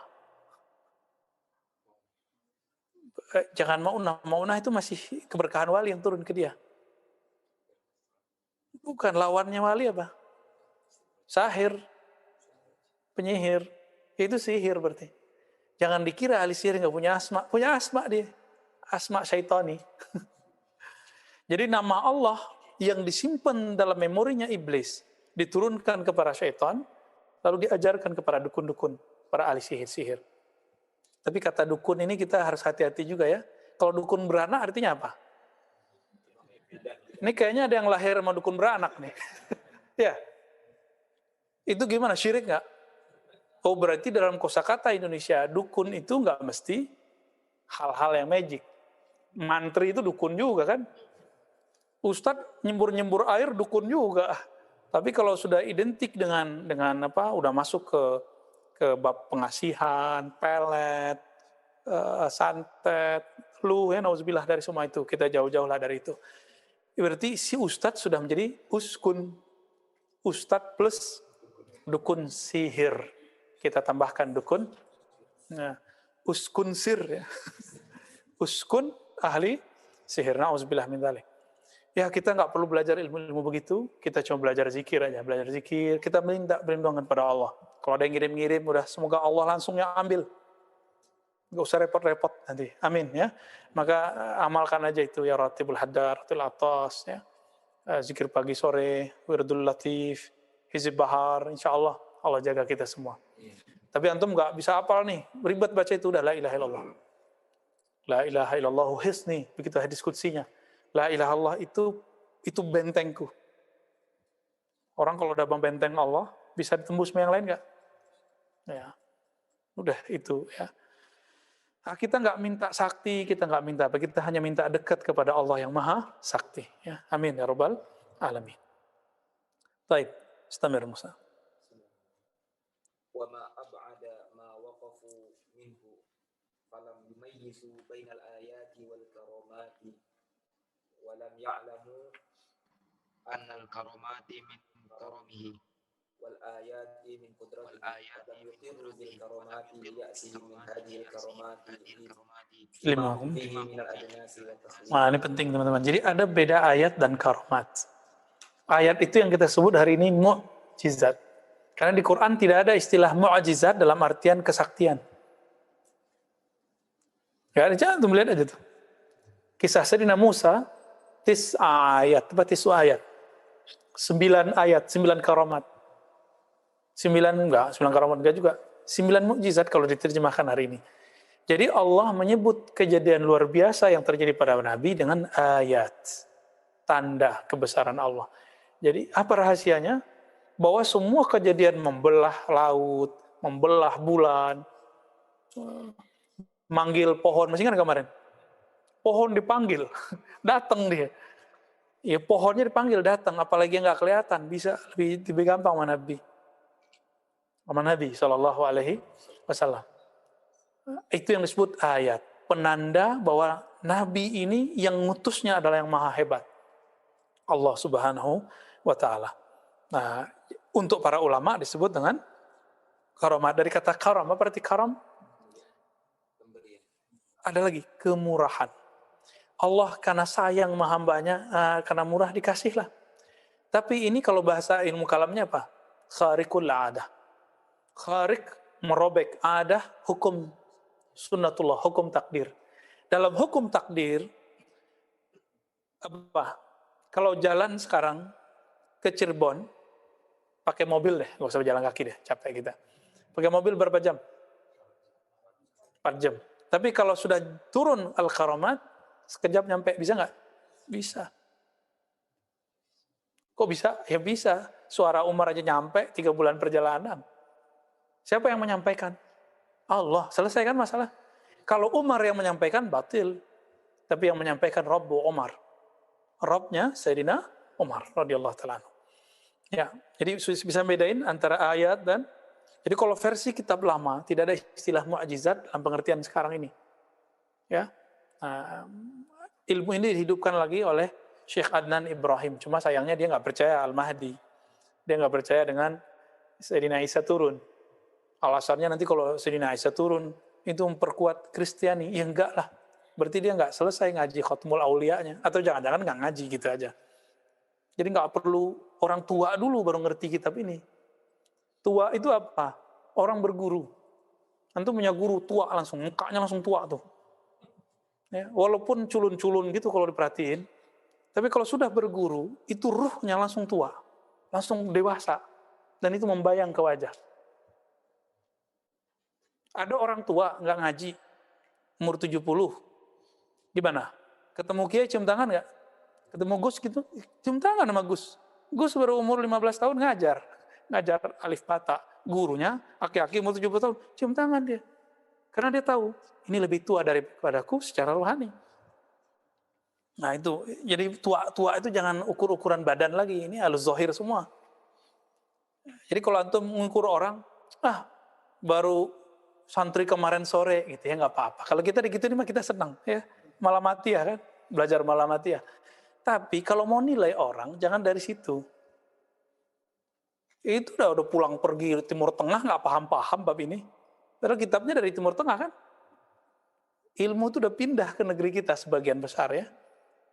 Jangan maunah. Maunah itu masih keberkahan wali yang turun ke dia. Bukan, lawannya wali apa? Sahir. Penyihir. Itu sihir berarti. Jangan dikira ahli sihir nggak punya asma. Punya asma dia. Asma syaitani. Jadi nama Allah yang disimpan dalam memorinya iblis diturunkan kepada syaitan, lalu diajarkan kepada dukun-dukun, para ahli sihir-sihir. Tapi kata dukun ini kita harus hati-hati juga ya. Kalau dukun beranak artinya apa? Ini kayaknya ada yang lahir sama dukun beranak nih. Ya. Itu gimana? Syirik nggak? Oh berarti dalam kosakata Indonesia, dukun itu nggak mesti hal-hal yang magic. Mantri itu dukun juga kan? Ustadz nyembur-nyembur air dukun juga. Tapi kalau sudah identik dengan apa? Udah masuk ke bab pengasihan, pelet, santet, ya nauzubillah dari semua itu. Kita jauh-jauh lah dari itu. Berarti si ustadz sudah menjadi uskun. Ustadz plus dukun sihir. Kita tambahkan dukun. Nah, uskun sir ya. Uskun ahli sihir. Nauzubillah min dzalik. Ya kita nggak perlu belajar ilmu-ilmu begitu. Kita cuma belajar zikir aja. Belajar zikir. Kita minta perlindungan pada Allah. Kalau ada yang ngirim-ngirim, udah semoga Allah langsung yang ambil. Nggak usah repot-repot nanti. Amin ya. Maka amalkan aja itu ya ratibul hadar, ratibul atas ya. Zikir pagi sore, wirdul latif, hizib bahar, insya Allah Allah jaga kita semua. Tapi antum nggak bisa hafal nih, ribet baca itu udah la ilaha illallah. La ilaha illallah hisni, begitu hadis kutsinya. La ilaha illallah itu bentengku. Orang kalau udah benteng Allah, bisa ditembus sama yang lain nggak? Ya, udah itu ya. Nah, kita nggak minta sakti, kita nggak minta apa, kita hanya minta dekat kepada Allah yang maha sakti. Ya, amin ya rabbal alamin. Baik, istamir Musa. Wa ma ab'ada ma waqafu minhu falam yumayyizu bainal ayati wal karamati wa lam ya'lamu anna al karamati min karamihi wal ayati min qudratihi wa yuqirru bil karamati ya'sihi min hadhihi al karamati lima hum fihi min al adnasi wa taslim. Nah, ini penting teman-teman. Jadi ada beda ayat dan karamat. Ayat itu yang kita sebut hari ini mu'jizat. Karena di Quran tidak ada istilah mu'jizat dalam artian kesaktian. Ya, jangan tuh melihat aja tuh. Kisah Sayyidina Musa, 9 ayat. 9 ayat, 9 karamat. 9 karamat enggak juga. 9 mukjizat kalau diterjemahkan hari ini. Jadi Allah menyebut kejadian luar biasa yang terjadi pada Nabi dengan ayat. Tanda kebesaran Allah. Jadi apa rahasianya? Bahwa semua kejadian membelah laut, membelah bulan, manggil pohon, masih ingat kemarin? Pohon dipanggil, datang dia. Ya pohonnya dipanggil datang, apalagi yang nggak kelihatan, bisa lebih gampang sama Nabi. Sama Nabi SAW. Itu yang disebut ayat, penanda bahwa Nabi ini yang ngutusnya adalah yang maha hebat, Allah Subhanahu wa Ta'ala. Nah, untuk para ulama disebut dengan karamat. Dari kata karam, apa arti karam? Ada lagi, kemurahan. Allah karena sayang sama hambanya, karena murah dikasihlah. Tapi ini kalau bahasa ilmu kalamnya apa? Khariqul adah. Khariq, merobek. Adah, hukum sunnatullah, hukum takdir. Dalam hukum takdir, Apa? Kalau jalan sekarang ke Cirebon, pakai mobil deh, nggak usah jalan kaki deh, capek kita. Pakai mobil berapa jam? 4 jam. Tapi kalau sudah turun Al-Karamat, sekejap nyampe, bisa nggak? Bisa. Kok bisa? Ya bisa. Suara Umar aja nyampe 3 bulan perjalanan. Siapa yang menyampaikan? Allah. Selesai kan masalah? Kalau Umar yang menyampaikan, batil. Tapi yang menyampaikan Rabbu Umar. Rabbnya Sayyidina Umar radhiyallahu ta'ala. Ya, jadi bisa bedain antara ayat dan, jadi kalau versi kitab lama tidak ada istilah mukjizat dalam pengertian sekarang ini. Ya. Nah, ilmu ini dihidupkan lagi oleh Syekh Adnan Ibrahim. Cuma sayangnya dia nggak percaya Al-Mahdi. Dia nggak percaya dengan Sayyidina Isa turun. Alasannya nanti kalau Sayyidina Isa turun itu memperkuat Kristiani. Ya enggak lah. Berarti dia nggak selesai ngaji Khatmul Auliya-nya. Atau jangan-jangan nggak ngaji gitu aja. Jadi nggak perlu orang tua dulu baru ngerti kitab ini. Tua itu apa? Orang berguru. Antum punya guru tua langsung, mukanya langsung tua tuh. Ya, walaupun culun-culun gitu kalau diperhatiin, tapi kalau sudah berguru, itu ruhnya langsung tua, langsung dewasa, dan itu membayang ke wajah. Ada orang tua nggak ngaji, umur 70, gimana? Ketemu kiai cium tangan nggak? Ketemu Gus gitu, cium tangan sama Gus. Gus baru umur 15 tahun ngajar alif bata. Gurunya, aki-aki umur 70 tahun, cium tangan dia. Karena dia tahu, ini lebih tua daripadaku secara rohani. Nah itu, jadi tua itu jangan ukur-ukuran badan lagi, ini halus zahir semua. Jadi kalau antum mengukur orang, baru santri kemarin sore gitu ya, nggak apa-apa. Kalau kita gitu mah kita senang ya, malah mati ya kan, belajar malah mati ya. Tapi kalau mau nilai orang, jangan dari situ. Itu udah pulang pergi Timur Tengah, nggak paham-paham bab ini. Padahal kitabnya dari Timur Tengah kan. Ilmu itu udah pindah ke negeri kita sebagian besar ya.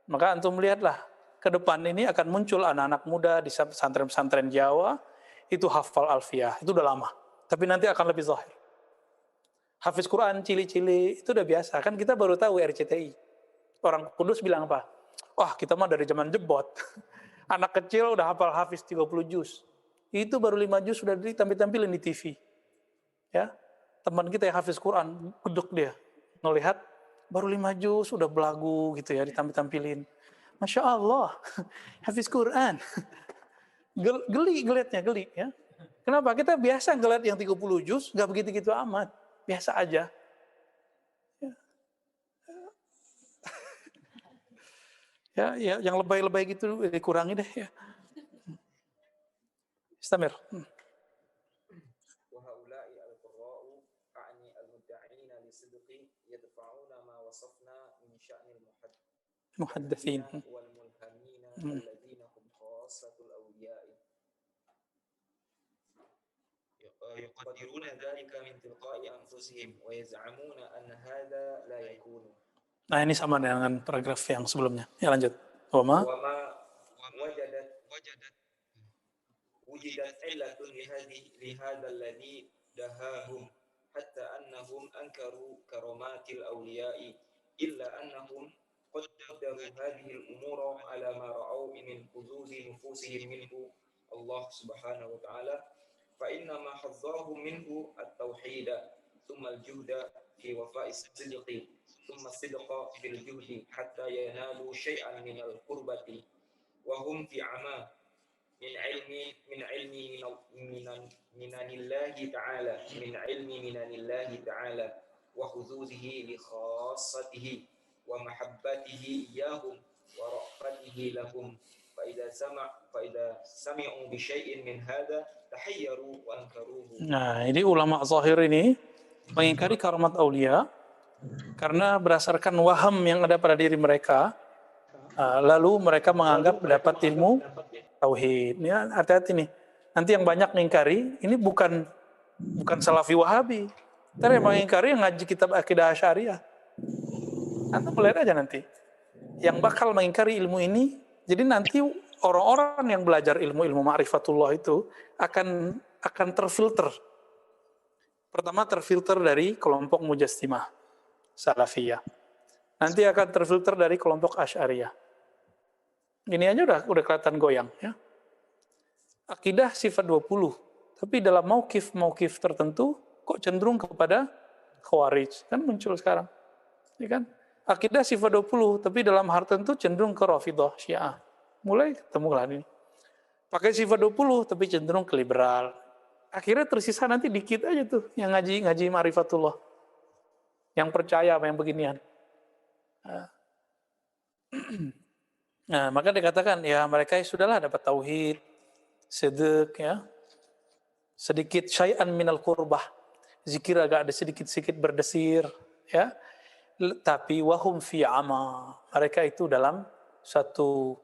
Maka antum lihatlah, ke depan ini akan muncul anak-anak muda di pesantren-pesantren Jawa, itu hafal alfiyah, itu udah lama. Tapi nanti akan lebih zahir. Hafiz Quran, cili-cili, itu udah biasa. Kan kita baru tahu RCTI. Orang Kudus bilang apa? Wah, kita mah dari zaman jebot. Anak kecil udah hafal hafiz 30 juz. Itu baru 5 juz sudah ditampil-tampilin di TV. Ya, teman kita yang hafiz Quran, gedek dia. Ngelihat, baru 5 juz, udah belagu gitu ya, ditampil-tampilin. Masya Allah, hafiz Quran. Geli ya. Kenapa? Kita biasa ngeliat yang 30 juz, gak begitu-gitu amat. Biasa aja. Ya, yang lebay-lebay gitu dikurangi deh ya. Istamir. Muhaddatsin. يقدرون ذلك من تلقاء أنفسهم ويزعمون أن هذا لا يكون. Nah ini sama dengan paragraf yang sebelumnya. Ya lanjut. Wama وجدت علة لهذا الذي دهاهم حتى أنهم أنكروا كرامات الأولياء إلا أنهم قدروا هذه الأمور على ما رأوا من حظوظ نفوسهم منه الله سبحانه وتعالى فإنما حظاهم منه التوحيد ثم الجهد في وفاء الصدق ثم الصدق في الجهد حتى ينالوا شيئا من القربة وهم في عمى من علم منن الله تعالى من علم منن الله تعالى وحظوظه لخاصته ومحبته إياهم ورأفته لهم فإذا سمعوا بشيء من هذا تحيروا وأنكروه. Nah, ini ulama zahir ini mengingkari karamat aulia karena berdasarkan waham yang ada pada diri mereka, lalu mereka menganggap dapat ilmu tauhid. Ini hati-hati nih. Nanti yang banyak mengingkari ini bukan Salafi Wahabi. Ntar yang mengingkari yang ngaji kitab Aqidah Asy'ariyah. Anda melihat aja nanti. Yang bakal mengingkari ilmu ini, jadi nanti orang-orang yang belajar ilmu ma'rifatullah itu akan terfilter. Pertama terfilter dari kelompok Mujassimah Salafiyah. Nanti akan terfilter dari kelompok Asy'ariyah. Ini aja udah kelihatan goyang ya. Akidah sifat 20, tapi dalam maukif tertentu kok cenderung kepada Khawarij. Kan muncul sekarang. Ya kan? Akidah sifat 20, tapi dalam hal tertentu cenderung ke Rafidhah, Syiah. Mulai ketemu lah ini. Pakai sifat 20, tapi cenderung ke liberal. Akhirnya tersisa nanti dikit aja tuh yang ngaji ma'rifatullah. Yang percaya sama yang beginian. Nah, maka dikatakan ya mereka sudahlah dapat tauhid, sedek ya. Sedikit syai'an minal qurbah. Zikir agak ada sedikit-sedikit berdesir ya. Tapi wahum fi ama. Mereka itu dalam satu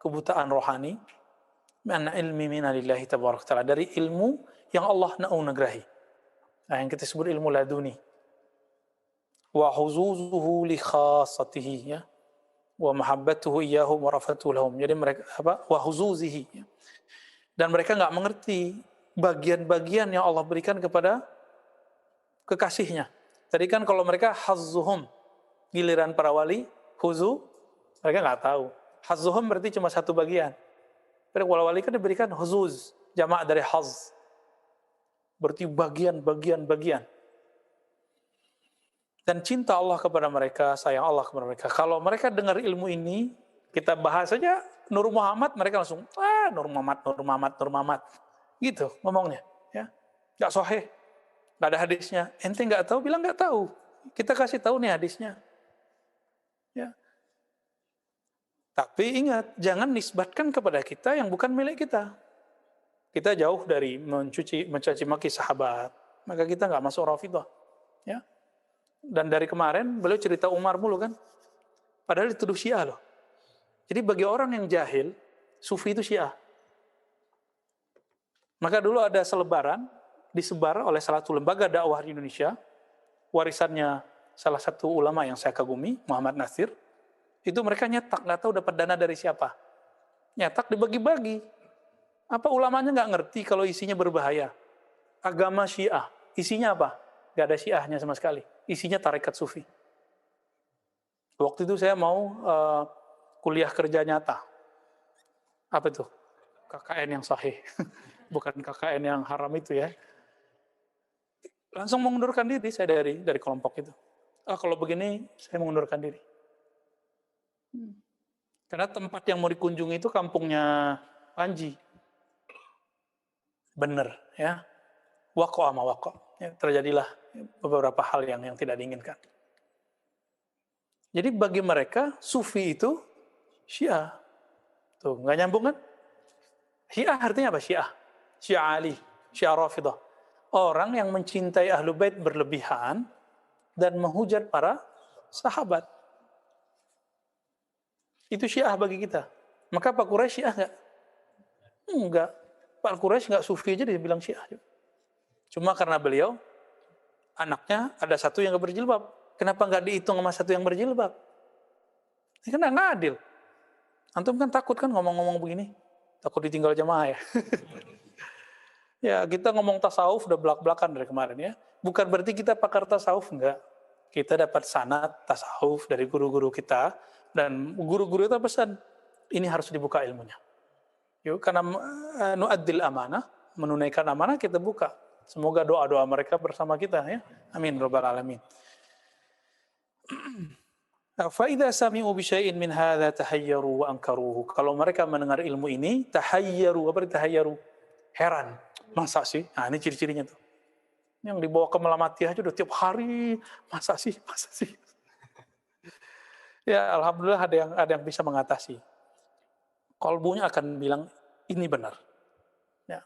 kebutaan rohani. Min ilmi minalillahi tabaraka ta'ala, dari ilmu yang Allah nagrahi. Nah, yang kita sebut ilmu laduni. Wa huzuzuhu li khassatihi ya. Wa mahabbatuhu iyyahum wa rafatuhu lahum. Jadi mereka wa huzuzihi ya. Dan mereka enggak mengerti bagian-bagian yang Allah berikan kepada kekasihnya. Tadi kan kalau mereka hazzuhum, giliran para wali, huzu, mereka enggak tahu. Hazzuhum berarti cuma satu bagian. Para wali kan diberikan huzuz, jamak dari haz. Berarti bagian. Dan cinta Allah kepada mereka, sayang Allah kepada mereka. Kalau mereka dengar ilmu ini, kita bahas saja Nur Muhammad, mereka langsung, Nur Muhammad. Gitu ngomongnya. Ya. Nggak sahih, nggak ada hadisnya. Ente nggak tahu, bilang nggak tahu. Kita kasih tahu nih hadisnya. Ya. Tapi ingat, jangan nisbatkan kepada kita yang bukan milik kita. Kita jauh dari mencaci maki sahabat. Maka kita nggak masuk Rafidhah. Ya. Dan dari kemarin, beliau cerita Umar mulu kan. Padahal dituduh Syiah loh. Jadi bagi orang yang jahil, Sufi itu Syiah. Maka dulu ada selebaran, disebar oleh salah satu lembaga dakwah di Indonesia, warisannya salah satu ulama yang saya kagumi, Muhammad Nasir. Itu mereka nyetak, nggak tahu dapat dana dari siapa. Nyetak dibagi-bagi. Apa ulamanya nggak ngerti kalau isinya berbahaya? Agama Syiah, isinya apa? Nggak ada Syiahnya sama sekali. Isinya tarekat Sufi. Waktu itu saya mau kuliah kerja nyata. Apa itu? KKN yang sahih. Bukan KKN yang haram itu ya. Langsung mengundurkan diri saya dari kelompok itu. Kalau begini, saya mengundurkan diri. Karena tempat yang mau dikunjungi itu kampungnya Panji. Bener ya. Waqa'a ma waqa'. Ya, terjadilah beberapa hal yang tidak diinginkan. Jadi bagi mereka Sufi itu Syiah. Tuh, nggak nyambung kan? Syiah artinya apa? Syiah Ali, Syiah Rafidhah. Orang yang mencintai Ahlu Bait berlebihan dan menghujat para sahabat. Itu Syiah bagi kita. Maka Pak Quraisy Syiah nggak? Enggak. Pak Quraisy nggak Sufi aja dia bilang Syiah. Cuma karena beliau anaknya ada satu yang nggak berjilbab. Kenapa nggak dihitung sama satu yang berjilbab? Ini kan nggak adil. Antum kan takut kan ngomong-ngomong begini. Takut ditinggal jamaah ya. Ya kita ngomong tasawuf udah belak-belakan dari kemarin ya. Bukan berarti kita pakar tasawuf, enggak. Kita dapat sanad tasawuf dari guru-guru kita. Dan guru-guru itu pesan, ini harus dibuka ilmunya. Yuk, karena nu'addil amanah, menunaikan amanah kita buka. Semoga doa-doa mereka bersama kita ya. Amin rabbal alamin. Fa idza sami'u bi syai'in min hadza tahayyaru wa ankaruhu. Kalau mereka mendengar ilmu ini, tahayyaru, apa tahayyaru? Heran. Masa sih? Nah, ini ciri-cirinya tuh. Yang dibawa ke Malamatiyah aja udah tiap hari, masa sih? Ya, alhamdulillah ada yang bisa mengatasi. Kalbunya akan bilang ini benar. Ya.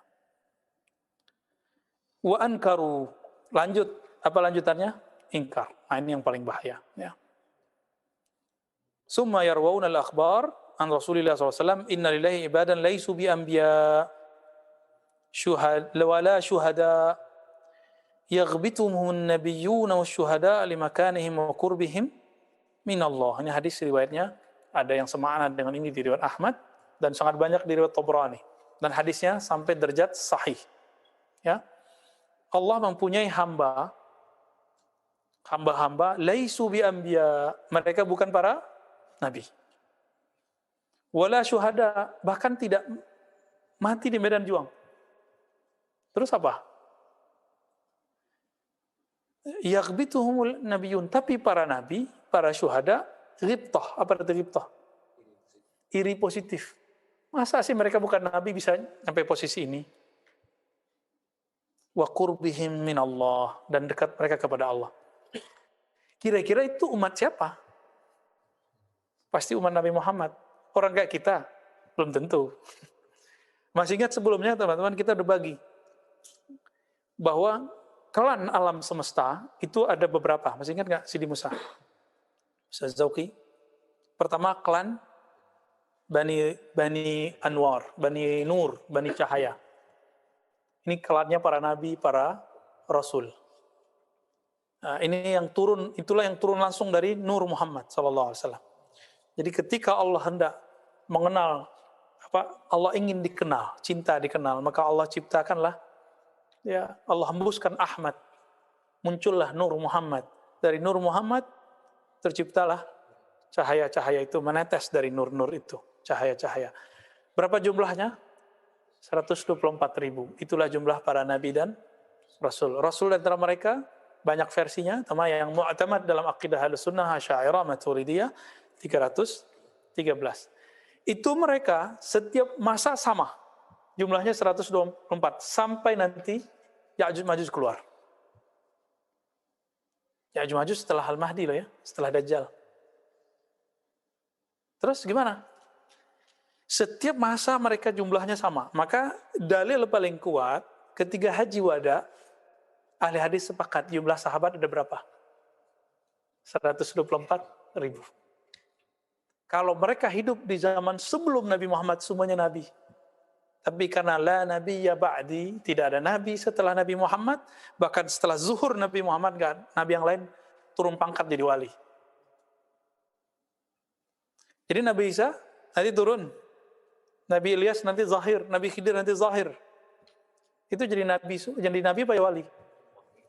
Wa ankaru. Lanjut, apa lanjutannya? Ingkar. Nah, ini yang paling bahaya, ya. Summa yarwauna al-akhbar an Rasulillah SAW, inna lillahi ibadan laysu bi anbiya wala syuhada yaghbituhum an-nabiyyuna wasyuhada limakanihim wa qurbihim min Allah. Ini hadis riwayatnya ada yang semakna dengan ini di riwayat Ahmad dan sangat banyak di riwayat Tabrani. Dan hadisnya sampai derajat sahih. Ya. Allah mempunyai hamba-hamba laisu bi anbiya, mereka bukan para nabi. wala syuhada, bahkan tidak mati di medan juang. Terus apa? Yaghbituhumul nabiyun, tapi para nabi, para syuhada, ghibtah. Apa arti ghibtah? Iri positif. Masa sih mereka bukan nabi bisa sampai posisi ini? Wa qurbihim minallah, dan dekat mereka kepada Allah. Kira-kira itu umat siapa? Pasti umat Nabi Muhammad. Orang kayak kita? Belum tentu. Masih ingat sebelumnya teman-teman kita berbagi bahwa klan alam semesta itu ada beberapa. Masih ingat nggak Sidi Musa? Ustaz Zauki. Pertama klan Bani Anwar, Bani Nur, Bani Cahaya. Ini klannya para nabi, para rasul. Nah, ini yang turun, itulah yang turun langsung dari Nur Muhammad SAW. Jadi ketika Allah hendak mengenal, Allah ingin dikenal, cinta dikenal, maka Allah ciptakanlah, ya Allah hembuskan Ahmad, muncullah Nur Muhammad. Dari Nur Muhammad terciptalah cahaya-cahaya itu menetes dari nur-nur itu, cahaya-cahaya. Berapa jumlahnya? 124.000. Itulah jumlah para nabi dan rasul. Rasul antara mereka banyak versinya, sama yang mu'tamad dalam akidah Ahlussunnah, Asy'ariyah, Maturidiyah 313. Itu mereka setiap masa sama. Jumlahnya 124 sampai nanti Ya'juj Ma'juj keluar. Ya'juj Ma'juj setelah Al-Mahdi loh ya, setelah Dajjal. Terus gimana? Setiap masa mereka jumlahnya sama. Maka dalil paling kuat ketika haji wada, ahli hadis sepakat jumlah sahabat ada berapa? 124.000. Kalau mereka hidup di zaman sebelum Nabi Muhammad, semuanya nabi. Tapi karena la nabiyya ba'di, tidak ada nabi setelah Nabi Muhammad, bahkan setelah zuhur Nabi Muhammad, kan, nabi yang lain turun pangkat jadi wali. Jadi Nabi Isa nanti turun, Nabi Ilyas nanti zahir, Nabi Khidir nanti zahir. Itu jadi nabi apa ya wali?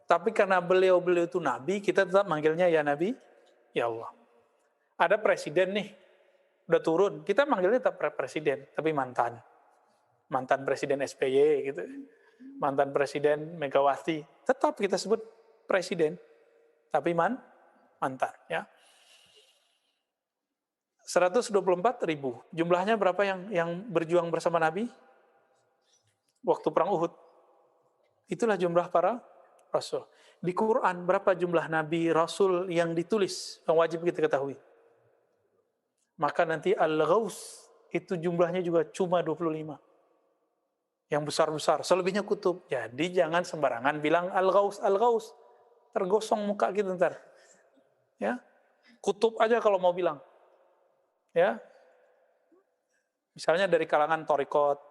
Tapi karena beliau itu nabi, kita tetap manggilnya ya nabi, ya Allah. Ada presiden nih, udah turun, kita manggilnya tetap presiden, tapi mantan presiden SBY gitu, mantan presiden Megawati, tetap kita sebut presiden, tapi mantan, ya. 124.000. Jumlahnya berapa yang berjuang bersama Nabi waktu perang Uhud? Itulah jumlah para rasul. Di Quran berapa jumlah nabi rasul yang ditulis, yang wajib kita ketahui? Maka nanti Al-Ghaus itu jumlahnya juga cuma 25. Yang besar-besar, selebihnya kutub. Jadi jangan sembarangan bilang Al-Ghaus. Tergosong muka kita ntar. Ya. Kutub aja kalau mau bilang. Ya. Misalnya dari kalangan Thariqat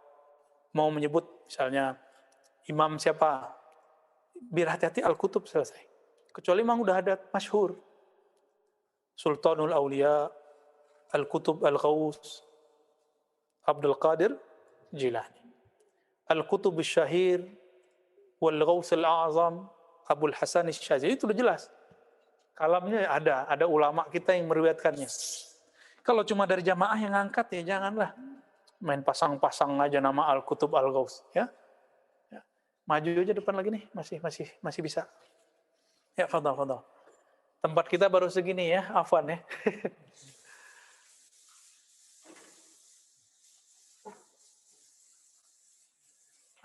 mau menyebut misalnya imam siapa? Biar hati-hati Al-Kutub selesai. Kecuali memang udah ada masyhur. Sultanul Aulia, Al-Kutub Al-Ghaus, Abdul Qadir Jilani. Al-Kutub Al-Syahir, Wal-Ghaus Al-A'zam, Abul Hasan Al-Syazili, itu udah jelas. Kalamnya ada ulama kita yang meriwayatkannya. Kalau cuma dari jamaah yang ngangkat, ya janganlah. Main pasang-pasang aja nama Al-Kutub Al-Ghaus. Ya. Maju aja depan lagi nih, masih bisa. Ya, fadal. Tempat kita baru segini ya, afwan ya.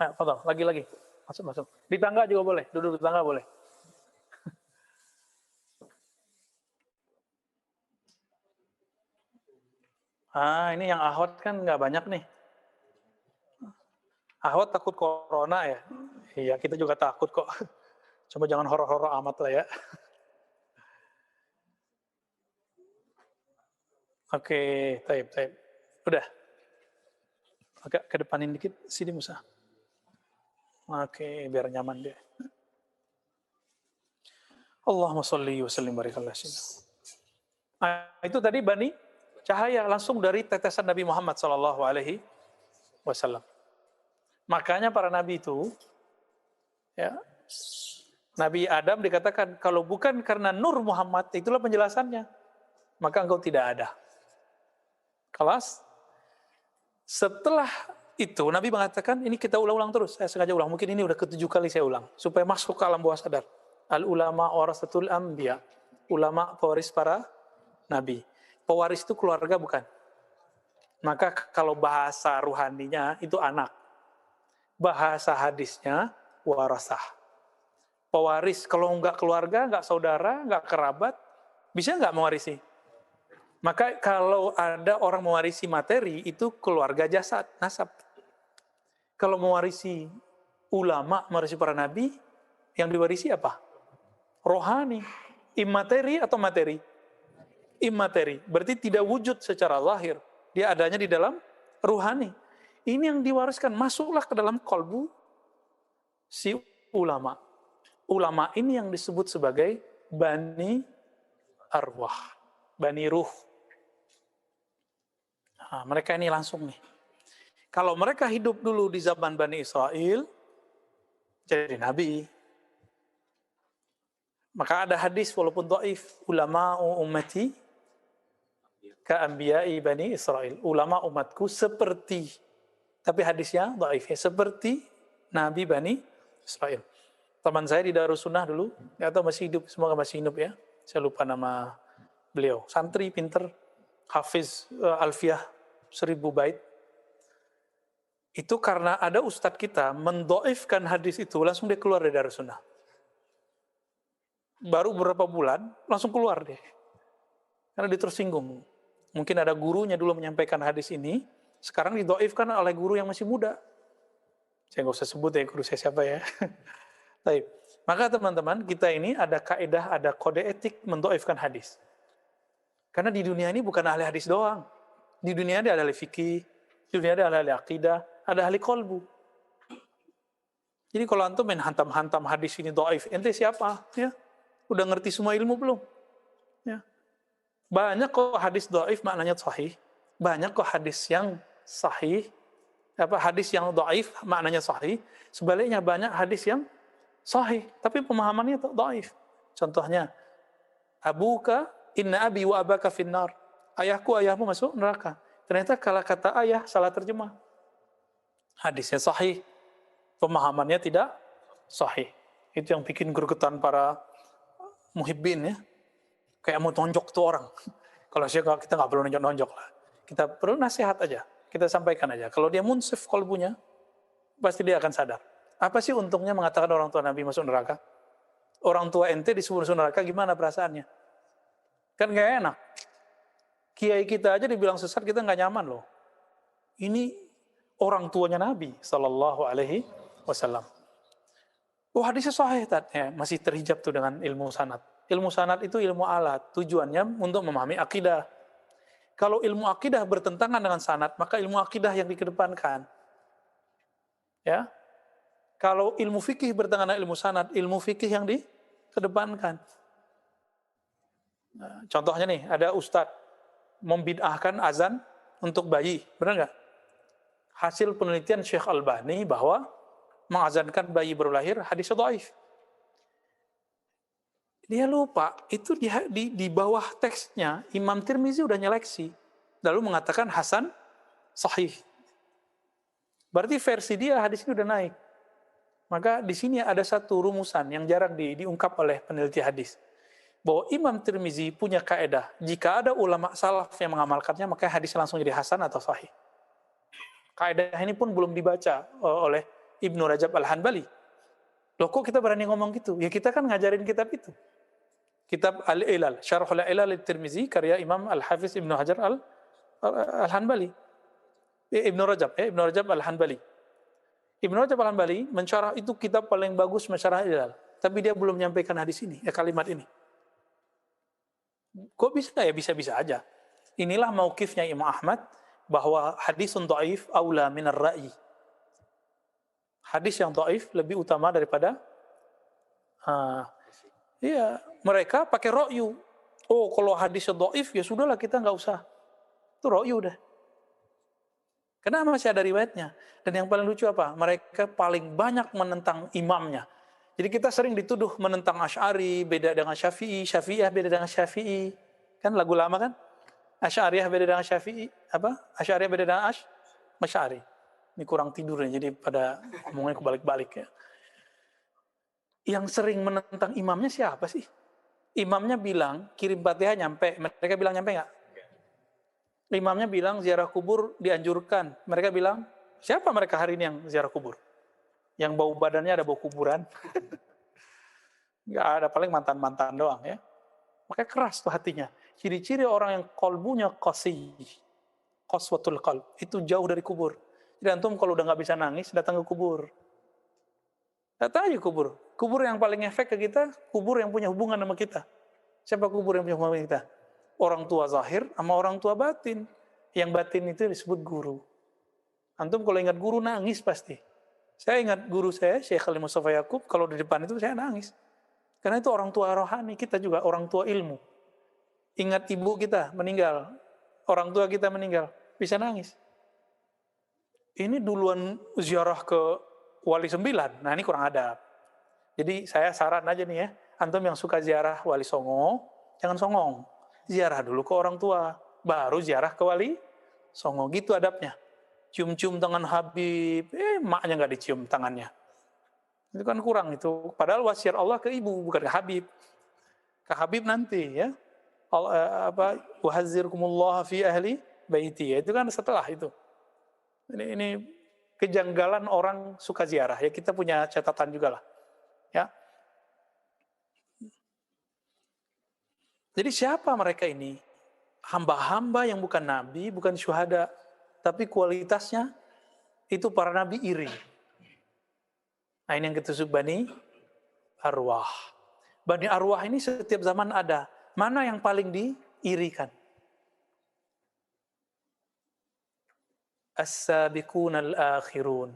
Nah, fadal, lagi. Masuk. Di tangga juga boleh, duduk di tangga boleh. Ini yang ahwat kan nggak banyak nih. Ahwat takut corona ya? Iya, kita juga takut kok. Cuma jangan horor-horor amat lah ya. Oke, taib. Udah. Agak kedepanin dikit, sini Musa. Oke, biar nyaman deh. Allahumma sholli wa sallim barik ala sayyidina. Itu tadi Bani Cahaya langsung dari tetesan Nabi Muhammad SAW. Makanya para nabi itu, ya, Nabi Adam dikatakan kalau bukan karena Nur Muhammad, itulah penjelasannya, maka engkau tidak ada. Kelas. Setelah itu Nabi mengatakan, ini kita ulang-ulang terus, saya sengaja ulang, mungkin ini udah ke-7 kali saya ulang, supaya masuk ke alam bawah sadar. Al-ulama warasatul anbiya, ulama pewaris para nabi. Pewaris itu keluarga bukan? Maka kalau bahasa ruhaninya itu anak. Bahasa hadisnya warasah. Pewaris, kalau nggak keluarga, nggak saudara, nggak kerabat, bisa nggak mewarisi? Maka kalau ada orang mewarisi materi, itu keluarga jasad, nasab. Kalau mewarisi ulama, mewarisi para nabi, yang diwarisi apa? Rohani. Immateri atau materi? Immateri. Berarti tidak wujud secara lahir. Dia adanya di dalam ruhani. Ini yang diwariskan. Masuklah ke dalam kolbu si ulama. Ulama ini yang disebut sebagai bani arwah. Bani ruh. Nah, mereka ini langsung nih. Kalau mereka hidup dulu di zaman Bani Israel, jadi nabi. Maka ada hadis walaupun dhaif, ulama ummati ka'anbiya'i Bani Israel. Ulama umatku seperti, tapi hadisnya dhaif, ya, seperti Nabi Bani Israel. Teman saya di Darussunnah dulu, nggak tahu masih hidup, semoga masih hidup ya. Saya lupa nama beliau. Santri, pinter, hafiz Alfiyah 1000 bait. Itu karena ada ustadz kita mendoifkan hadis itu, langsung dia keluar dari Darussunnah. Baru beberapa bulan, langsung keluar deh. Karena dia tersinggung. Mungkin ada gurunya dulu menyampaikan hadis ini, sekarang didoifkan oleh guru yang masih muda. Saya nggak usah sebut ya guru saya siapa ya. Baik. Maka teman-teman, kita ini ada kaidah, ada kode etik mendoifkan hadis. Karena di dunia ini bukan ahli hadis doang. Di dunia ada ahli fikih, di dunia ada ahli akidah, ada ahli kolbu. Jadi kalau antum main hantam-hantam hadis ini doif, ente siapa? Ya, udah ngerti semua ilmu belum? Ya. Banyak kok hadis doif maknanya sahih. Banyak kok hadis yang sahih, hadis yang doif maknanya sahih. Sebaliknya banyak hadis yang sahih, tapi pemahamannya doif. Contohnya, abuka inna abi wa abaka finnar. Ayahku, ayahmu masuk neraka. Ternyata kalau kata ayah salah terjemah. Hadisnya sahih, pemahamannya tidak sahih. Itu yang bikin gregetan para muhibbin ya. Kayak mau tonjok tuh orang. Kalau kita nggak perlu nonjok-nonjok lah. Kita perlu nasihat aja. Kita sampaikan aja. Kalau dia munsif kolbunya, pasti dia akan sadar. Apa sih untungnya mengatakan orang tua Nabi masuk neraka? Orang tua ente disuruh masuk neraka, gimana perasaannya? Kan nggak enak. Kiai kita aja dibilang sesat, kita nggak nyaman loh. Ini orang tuanya Nabi Sallallahu Alaihi Wasallam. Oh hadisnya sahih, ya, masih terhijab tuh dengan ilmu sanad. Ilmu sanad itu ilmu alat, tujuannya untuk memahami akidah. Kalau ilmu akidah bertentangan dengan sanad, maka ilmu akidah yang dikedepankan. Ya, kalau ilmu fikih bertentangan dengan ilmu sanad, ilmu fikih yang dikedepankan. Nah, contohnya nih, ada ustadz membid'ahkan azan untuk bayi, benar nggak? Hasil penelitian Syekh Albani bahwa mengazankan bayi baru lahir hadis dhaif. Dia lupa, itu di bawah teksnya Imam Tirmizi udah nyeleksi, lalu mengatakan hasan sahih. Berarti versi dia hadis ini udah naik. Maka di sini ada satu rumusan yang jarang diungkap oleh peneliti hadis. Bahwa Imam Tirmizi punya kaidah, jika ada ulama salaf yang mengamalkannya, maka hadis langsung jadi hasan atau sahih. Kaidah ini pun belum dibaca oleh Ibnu Rajab Al-Hanbali. Loh kok kita berani ngomong gitu? Ya kita kan ngajarin kitab itu. Kitab Al-Ilal, Syarhul Ilal Tirmizi, karya Imam Al-Hafiz Ibnu Hajar Al-Hanbali. Ibnu Rajab Al-Hanbali. Ibnu Rajab Al-Hanbali mensyarah itu kitab paling bagus mensyarah Ilal. Tapi dia belum menyampaikan hadis ini, kalimat ini. Kok bisa ya? Bisa-bisa aja. Inilah mauqifnya Imam Ahmad bahwa hadisun dhaif aula minar ra'i. Hadis yang dhaif lebih utama daripada mereka pakai ra'yu. Oh, kalau hadis dhaif ya sudahlah kita nggak usah. Itu ra'yu udah. Karena masih ada riwayatnya. Dan yang paling lucu apa? Mereka paling banyak menentang imamnya. Jadi kita sering dituduh menentang Asy'ari, beda dengan Syafi'i, Syafi'iyah beda dengan Syafi'i. Kan lagu lama kan? Asy'ariyah beda dengan Syafi'i, Asy'ariyah beda dengan Masyari. Ini kurang tidurnya, jadi pada ngomongnya kebalik-balik ya. Yang sering menentang imamnya siapa sih? Imamnya bilang, kirim Fatihah nyampe. Mereka bilang nyampe nggak? Imamnya bilang ziarah kubur dianjurkan. Mereka bilang, siapa mereka hari ini yang ziarah kubur? Yang bau badannya ada bau kuburan. Nggak ada, paling mantan-mantan doang ya. Makanya keras tuh hatinya. Ciri-ciri orang yang kolbunya qasiyy, qaswatul qalb, itu jauh dari kubur. Jadi antum kalau udah nggak bisa nangis, datang ke kubur. Datang aja kubur. Kubur yang paling efek ke kita, kubur yang punya hubungan sama kita. Siapa kubur yang punya hubungan sama kita? Orang tua zahir sama orang tua batin. Yang batin itu disebut guru. Antum kalau ingat guru nangis pasti. Saya ingat guru saya, Syekh Khalil Mustafa Yaqub, kalau di depan itu saya nangis. Karena itu orang tua rohani, kita juga orang tua ilmu. Ingat ibu kita meninggal, orang tua kita meninggal, bisa nangis. Ini duluan ziarah ke Wali 9, nah ini kurang adab. Jadi saya saran aja nih ya, antum yang suka ziarah Wali Songo, jangan songong. Ziarah dulu ke orang tua, baru ziarah ke Wali Songo, gitu adabnya. Cium-cium tangan Habib, maknya nggak dicium tangannya. Itu kan kurang itu. Padahal wasiat Allah ke ibu, bukan ke Habib. Ke Habib nanti ya. Wahadzirkumullah fi ahli baiti. Itu kan setelah itu. Ini kejanggalan orang suka ziarah. Ya kita punya catatan juga lah. Ya. Jadi siapa mereka ini? Hamba-hamba yang bukan nabi, bukan syuhada, tapi kualitasnya itu para nabi iri. Nah ini yang kita sebut Bani Arwah. Bani Arwah ini setiap zaman ada. Mana yang paling diirikan? As-sabiqun al-akhirun.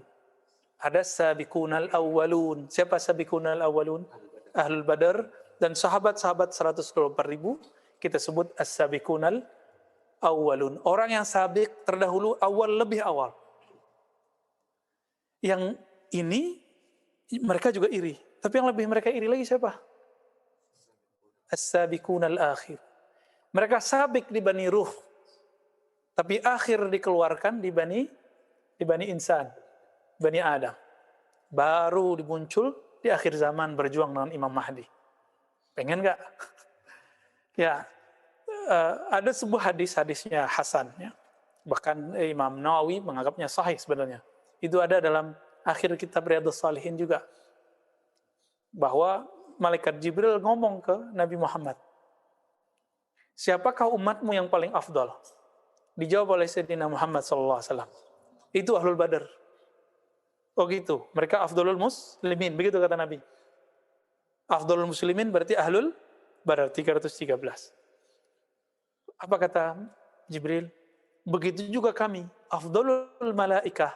Ada as-sabiqun al-awwalun. Siapa as-sabiqun al-awwalun? Ahlul Badar dan sahabat-sahabat 124.000 kita sebut as-sabiqun al-awwalun. Orang yang sabik terdahulu, awal lebih awal. Yang ini mereka juga iri. Tapi yang lebih mereka iri lagi siapa? As-sabiqun al-akhir. Mereka sabik di Bani Ruh, tapi akhir dikeluarkan di Bani Insan, Bani Adam. Baru dimuncul di akhir zaman berjuang dengan Imam Mahdi. Pengen nggak? Ya, ada sebuah hadisnya Hasan. Ya. Bahkan Imam Nawawi menganggapnya sahih sebenarnya. Itu ada dalam akhir kitab Riyadhus Shalihin juga. Bahwa Malaikat Jibril ngomong ke Nabi Muhammad, siapakah umatmu yang paling afdal? Dijawab oleh Sayyidina Muhammad SAW. Itu Ahlul Badar. Oh gitu, mereka afdalul muslimin, begitu kata Nabi. Afdalul muslimin berarti Ahlul Badar 313. Apa kata Jibril? Begitu juga kami, afdalul malaikah.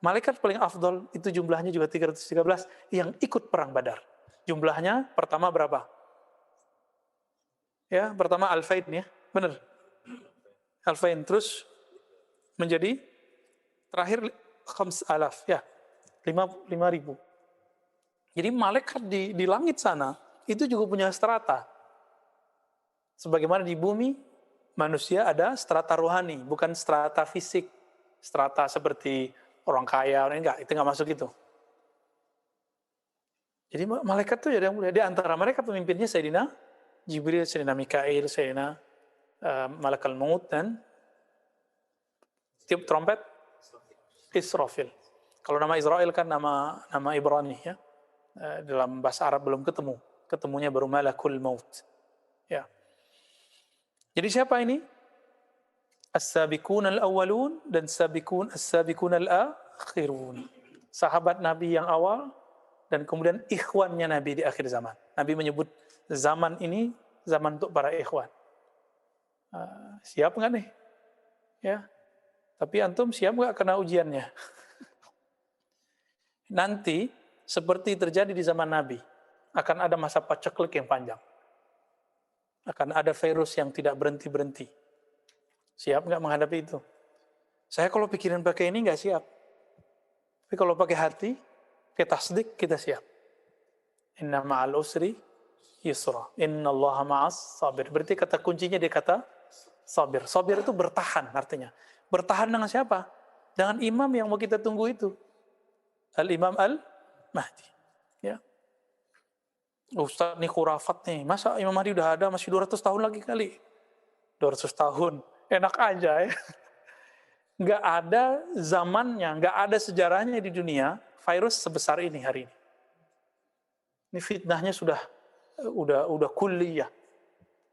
Malaikat paling afdal itu jumlahnya juga 313 yang ikut perang Badar. Jumlahnya pertama berapa? Ya, pertama Alfain ya, benar. Alfain terus menjadi terakhir 5,000 ya, 5.000. Jadi malaikat di langit sana itu juga punya strata. Sebagaimana di bumi manusia ada strata rohani, bukan strata fisik, strata seperti orang kaya, enggak, itu enggak masuk itu. Jadi malaikat itu ada yang mulia. Di antara mereka pemimpinnya Sayyidina Jibril, Sayyidina Mikail, Sayyidina Malakal Maut dan tiup trompet Israfil. Kalau nama Israel kan nama Ibrani ya. Dalam bahasa Arab belum ketemu. Ketemunya baru Malakul Maut. Ya. Jadi siapa ini? As-sabiqun al-awwalun dan as-sabiqun al-akhirun. Sahabat Nabi yang awal dan kemudian ikhwannya Nabi di akhir zaman. Nabi menyebut zaman ini zaman untuk para ikhwan. Siap nggak nih? Ya. Tapi antum siap nggak kena ujiannya? Nanti seperti terjadi di zaman Nabi, akan ada masa paceklik yang panjang. Akan ada virus yang tidak berhenti-berhenti. Siap nggak menghadapi itu? Saya kalau pikirin pakai ini nggak siap. Tapi kalau pakai hati, kita tasdik, kita siap. Inna ma'al usri yusra. Inna allaha ma'as sabir. Berarti kata kuncinya di kata sabir. Sabir itu bertahan artinya. Bertahan dengan siapa? dengan imam yang mau kita tunggu itu. Al-Imam Al-Mahdi. Ya. Ustaz nih khurafat nih. Masa Imam Mahdi udah ada masih 200 tahun lagi kali? 200 tahun. Enak aja ya. Nggak ada zamannya, nggak ada sejarahnya di dunia virus sebesar ini hari ini. Ini fitnahnya udah kuliah,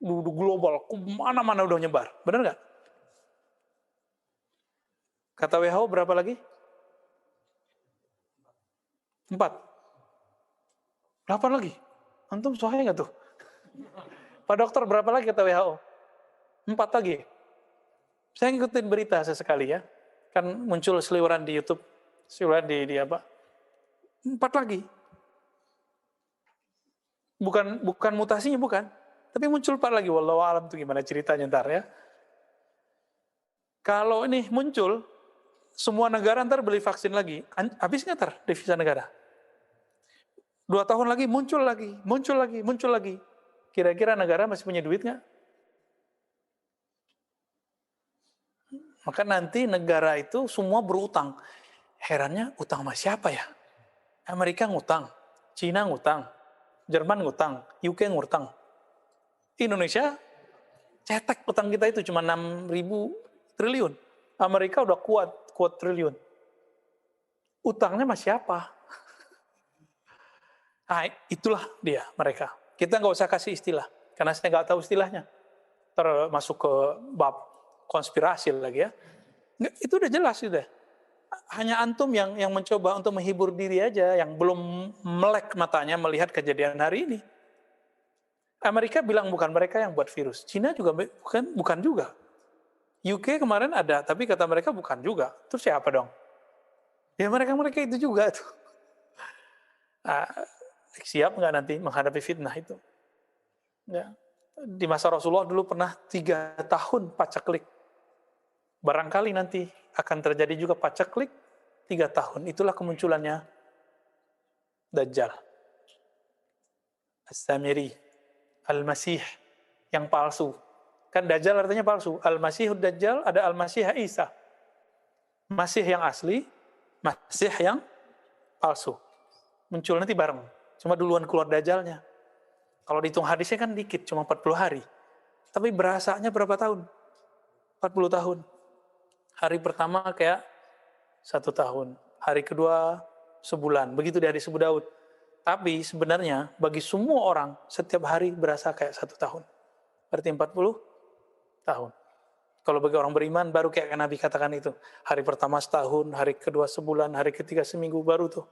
udah global, mana-mana udah nyebar. Benar nggak? Kata WHO berapa lagi? 4. 8 lagi. Antum soalnya nggak tuh? Pak dokter berapa lagi kata WHO? 4 lagi. Saya ngikutin berita sesekali ya. Kan muncul seliweran di YouTube, seliweran di apa? 4 lagi. Bukan mutasinya bukan, tapi muncul 4 lagi. Wallahu a'lam tuh gimana ceritanya ntar ya. Kalau ini muncul, semua negara ntar beli vaksin lagi. Habis nggak ntar devisa negara? 2 tahun lagi muncul lagi. Kira-kira negara masih punya duit nggak? Maka nanti negara itu semua berutang. Herannya utang sama siapa ya? Amerika ngutang, Cina ngutang, Jerman ngutang, UK ngutang. Indonesia cetek utang kita itu cuma 6.000 triliun. Amerika udah kuat triliun. Utangnya sama siapa? Nah, itulah dia mereka. Kita nggak usah kasih istilah, karena saya nggak tahu istilahnya. Termasuk ke bab konspirasi lagi ya. Itu udah jelas sudah. Hanya antum yang mencoba untuk menghibur diri aja, yang belum melek matanya melihat kejadian hari ini. Amerika bilang bukan mereka yang buat virus. Cina juga bukan juga. UK kemarin ada, tapi kata mereka bukan juga. Terus siapa dong? Ya mereka itu juga tuh. Nah, siap nggak nanti menghadapi fitnah itu? Ya. Di masa Rasulullah dulu pernah 3 tahun paceklik. Barangkali nanti akan terjadi juga paceklik 3 tahun. Itulah kemunculannya Dajjal. As-Samiri, Al-Masih yang palsu. Kan Dajjal artinya palsu. Al-Masihud Dajjal ada Al-Masih Isa. Masih yang asli, Masih yang palsu. Muncul nanti bareng. Cuma duluan keluar Dajjalnya. Kalau dihitung hadisnya kan dikit, cuma 40 hari. Tapi berasanya berapa tahun? 40 tahun. Hari pertama kayak 1 tahun. Hari kedua sebulan. Begitu di hadis Abu Daud. Tapi sebenarnya bagi semua orang setiap hari berasa kayak 1 tahun. Berarti 40 tahun. Kalau bagi orang beriman baru kayak Nabi katakan itu. Hari pertama setahun, hari kedua sebulan, hari ketiga seminggu baru tuh.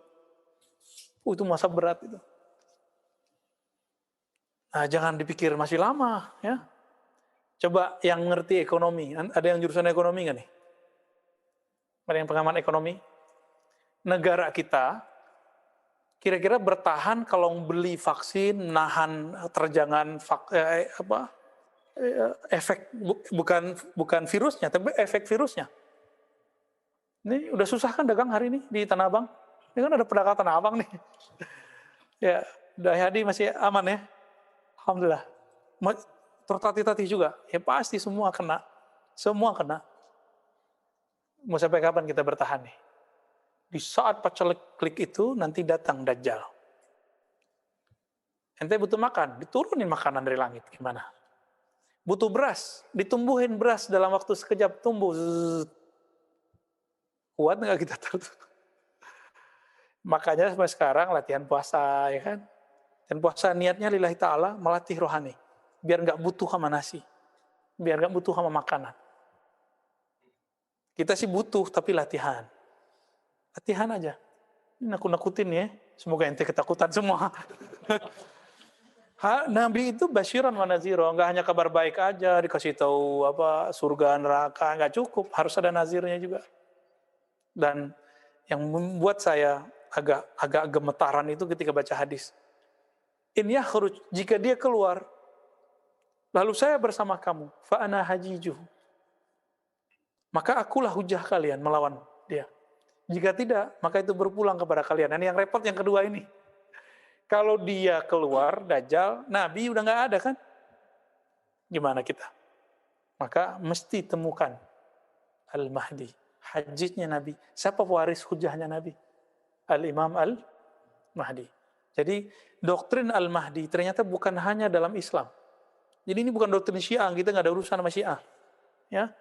Itu masa berat itu. Nah, jangan dipikir masih lama ya. Coba yang ngerti ekonomi, ada yang jurusan ekonomi nggak nih? Ada yang pengamat ekonomi? Negara kita kira-kira bertahan kalau beli vaksin, nahan terjangan efek bukan virusnya, tapi efek virusnya. Ini udah susah kan dagang hari ini di Tanah Abang? Ini kan ada pedagang Tanah Abang nih. Ya, Dayadi masih aman ya? Alhamdulillah. Tertatih-tatih juga. Ya pasti semua kena. Semua kena. Mau sampai kapan kita bertahan nih? Di saat paceklik itu nanti datang Dajjal. Ente butuh makan, diturunin makanan dari langit. Gimana? Butuh beras, ditumbuhin beras dalam waktu sekejap tumbuh. Kuat nggak kita tahu? Makanya sampai sekarang latihan puasa, ya kan? Dan puasa niatnya lillahi ta'ala melatih rohani. Biar nggak butuh sama nasi. Biar nggak butuh sama makanan. Kita sih butuh, tapi latihan. Latihan aja. Nakut-nakutin ya. Semoga ente ketakutan semua. Nabi itu basyiran wa nazira. Nggak hanya kabar baik aja, dikasih tahu surga, neraka. Nggak cukup, harus ada nazirnya juga. Dan yang membuat saya agak gemetaran itu ketika baca hadis. In yakhruj, jika dia keluar, lalu saya bersama kamu, fa ana hajijuh. Maka akulah hujah kalian melawan dia. Jika tidak, maka itu berpulang kepada kalian. Dan yang repot yang kedua ini. Kalau dia keluar, Dajjal, Nabi udah nggak ada kan? Gimana kita? Maka mesti temukan Al-Mahdi. hadisnya Nabi. Siapa pewaris hujahnya Nabi? Al-Imam Al-Mahdi. Jadi doktrin Al-Mahdi ternyata bukan hanya dalam Islam. Jadi ini bukan doktrin Syiah, kita nggak ada urusan sama Syiah. Ya,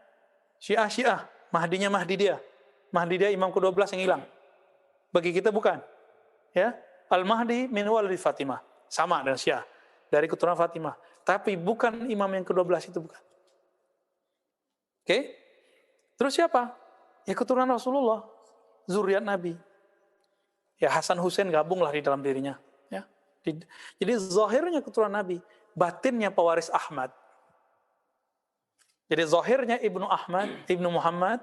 Syiah, Mahdinya Mahdi dia. Mahdi dia imam ke-12 yang hilang. Bagi kita bukan. Ya, Al-Mahdi min walid Fatimah. Sama dengan Syiah. Dari keturunan Fatimah. Tapi bukan imam yang ke-12 itu, bukan. Oke? Terus siapa? Ya keturunan Rasulullah. Zuriat Nabi. Ya Hasan Hussein gabunglah di dalam dirinya. Ya. Jadi zahirnya keturunan Nabi. Batinnya pewaris Ahmad. Jadi zahirnya Ibnu Ahmad, Ibnu Muhammad.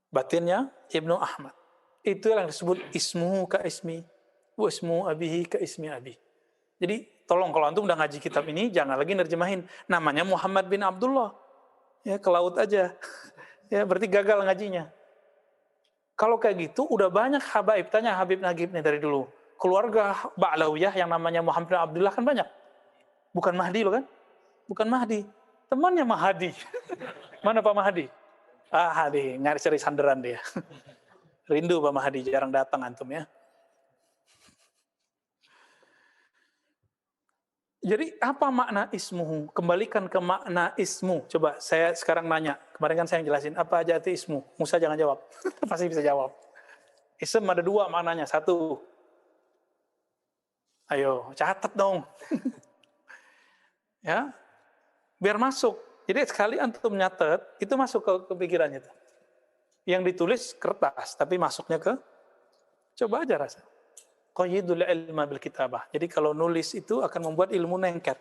Batinnya Ibnu Ahmad. Itu yang disebut ismuhu ka ismi. Wa ismu abihi ka ismi abi. Jadi tolong kalau antum udah ngaji kitab ini, jangan lagi nerjemahin. Namanya Muhammad bin Abdullah. Ya ke laut aja. Ya berarti gagal ngajinya. Kalau kayak gitu, udah banyak habaib. Tanya Habib Nagib nih dari dulu. Keluarga Ba'lawiyah yang namanya Muhammad bin Abdullah kan banyak. Bukan Mahdi loh kan? Bukan Mahdi. Temannya Mahdi. Mana Pak Mahdi? Hadi, nyari cari sandaran dia. Rindu Pak Mahdi, jarang datang antum ya. Jadi apa makna ismuhu? Kembalikan ke makna ismu. Coba saya sekarang nanya. Kemarin kan saya jelasin. Apa aja itu ismu? Musa jangan jawab. Pasti bisa jawab. Ism ada dua maknanya. Satu. Ayo, catat dong. Ya, biar masuk. Jadi sekali antum nyatet, itu masuk ke pikirannya. Yang ditulis kertas, tapi masuknya ke, coba aja rasa. Qayyidul ilma bil kitabah. Jadi kalau nulis itu akan membuat ilmu nengket.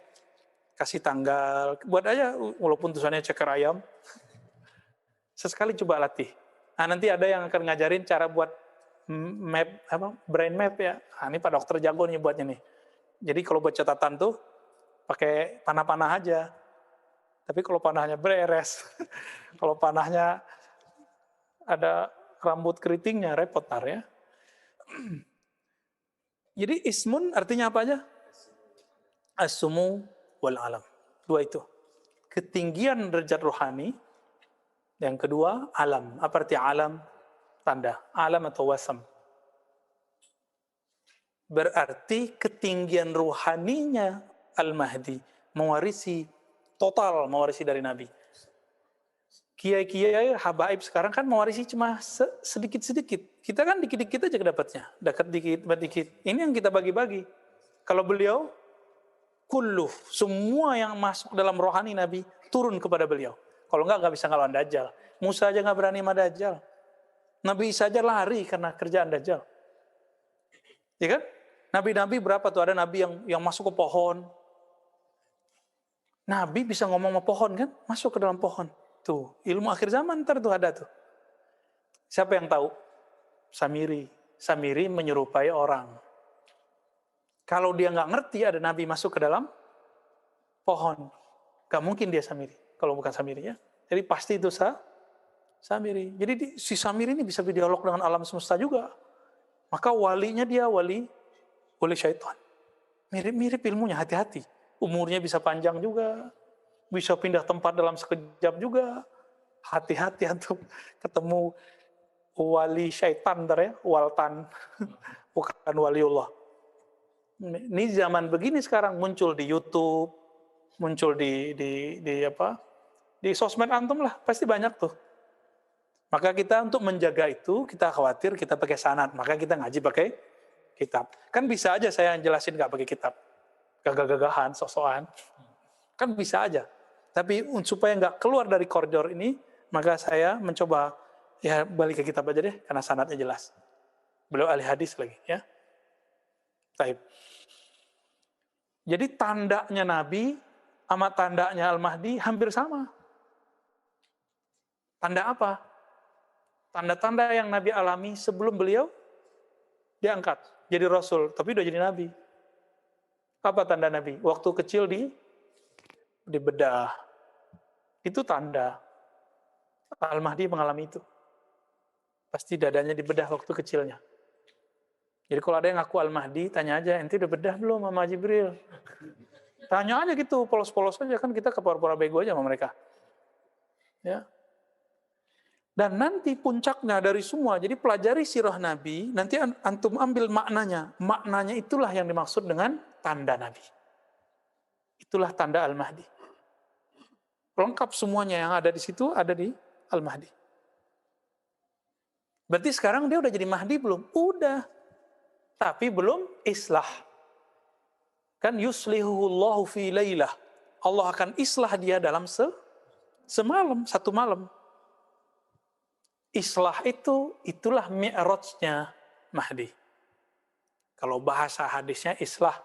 Kasih tanggal, buat aja walaupun tulisannya ceker ayam. Sesekali coba latih. Nah, nanti ada yang akan ngajarin cara buat map, brain map ya. Nah, ini Pak Dokter jago nih buatnya nih. Jadi kalau buat catatan tuh pakai panah-panah aja. Tapi kalau panahnya beres, kalau panahnya ada rambut keritingnya repot tar ya. Jadi ismun artinya apa aja? As-sumu wal alam. Dua itu. Ketinggian derajat rohani. Yang kedua, alam. Apa arti alam? Tanda. Alam atau wasam. Berarti ketinggian rohaninya Al-Mahdi mewarisi total, mewarisi dari Nabi. Kiai-kiai habaib sekarang kan mewarisi cuma sedikit-sedikit. Kita kan dikit-dikit aja dapatnya. Dekat dikit. Ini yang kita bagi-bagi. Kalau beliau, kullu, semua yang masuk dalam rohani Nabi, turun kepada beliau. Kalau enggak bisa ngelawan Dajjal. Musa aja nggak berani sama Dajjal. Nabi Isa aja lari karena kerjaan Dajjal. Ya kan? Nabi-nabi berapa tuh? Ada Nabi yang masuk ke pohon. Nabi bisa ngomong sama pohon kan? Masuk ke dalam pohon. Tuh, ilmu akhir zaman ntar tuh ada tuh. Siapa yang tahu? Samiri. Samiri menyerupai orang. Kalau dia nggak ngerti ada Nabi masuk ke dalam pohon, nggak mungkin dia Samiri. Kalau bukan Samiri ya. Jadi pasti itu Samiri. Jadi si Samiri ini bisa berdialog dengan alam semesta juga. Maka walinya dia wali syaitan. Mirip-mirip ilmunya, hati-hati. Umurnya bisa panjang juga. Bisa pindah tempat dalam sekejap juga. Hati-hati untuk ketemu wali syaitan, ya, waltan, bukan waliullah. Ini zaman begini sekarang muncul di YouTube, muncul di sosmed antum lah, pasti banyak tuh. Maka kita untuk menjaga itu, kita khawatir kita pakai sanad, maka kita ngaji pakai kitab. Kan bisa aja saya jelasin nggak pakai kitab, gagah-gagahan, sok-sokan, kan bisa aja. Tapi supaya nggak keluar dari koridor ini, maka saya mencoba ya balik ke kitab aja deh, karena sanadnya jelas. Beliau ahli hadis lagi, ya. Taib. Jadi tandanya Nabi sama tandanya Al-Mahdi hampir sama. Tanda apa? Tanda-tanda yang Nabi alami sebelum beliau diangkat jadi Rasul, tapi udah jadi Nabi. Apa tanda Nabi? Waktu kecil dibedah. Itu tanda. Al-Mahdi mengalami itu. Pasti dadanya dibedah waktu kecilnya. Jadi kalau ada yang ngaku Al-Mahdi, tanya aja, ente udah bedah belum sama Jibril? Tanya aja gitu, polos-polos aja, kan kita ke pura-pura bego aja sama mereka. Ya. Dan nanti puncaknya dari semua, jadi pelajari sirah Nabi, nanti antum ambil maknanya. Maknanya itulah yang dimaksud dengan tanda Nabi. Itulah tanda Al-Mahdi. Lengkap semuanya yang ada di situ, ada di Al-Mahdi. Berarti sekarang dia udah jadi Mahdi belum? Udah. Tapi belum islah. Kan yuslihuhullahu fi laylah. Allah akan islah dia dalam semalam, satu malam. Islah itulah mi'rajnya Mahdi. Kalau bahasa hadisnya islah,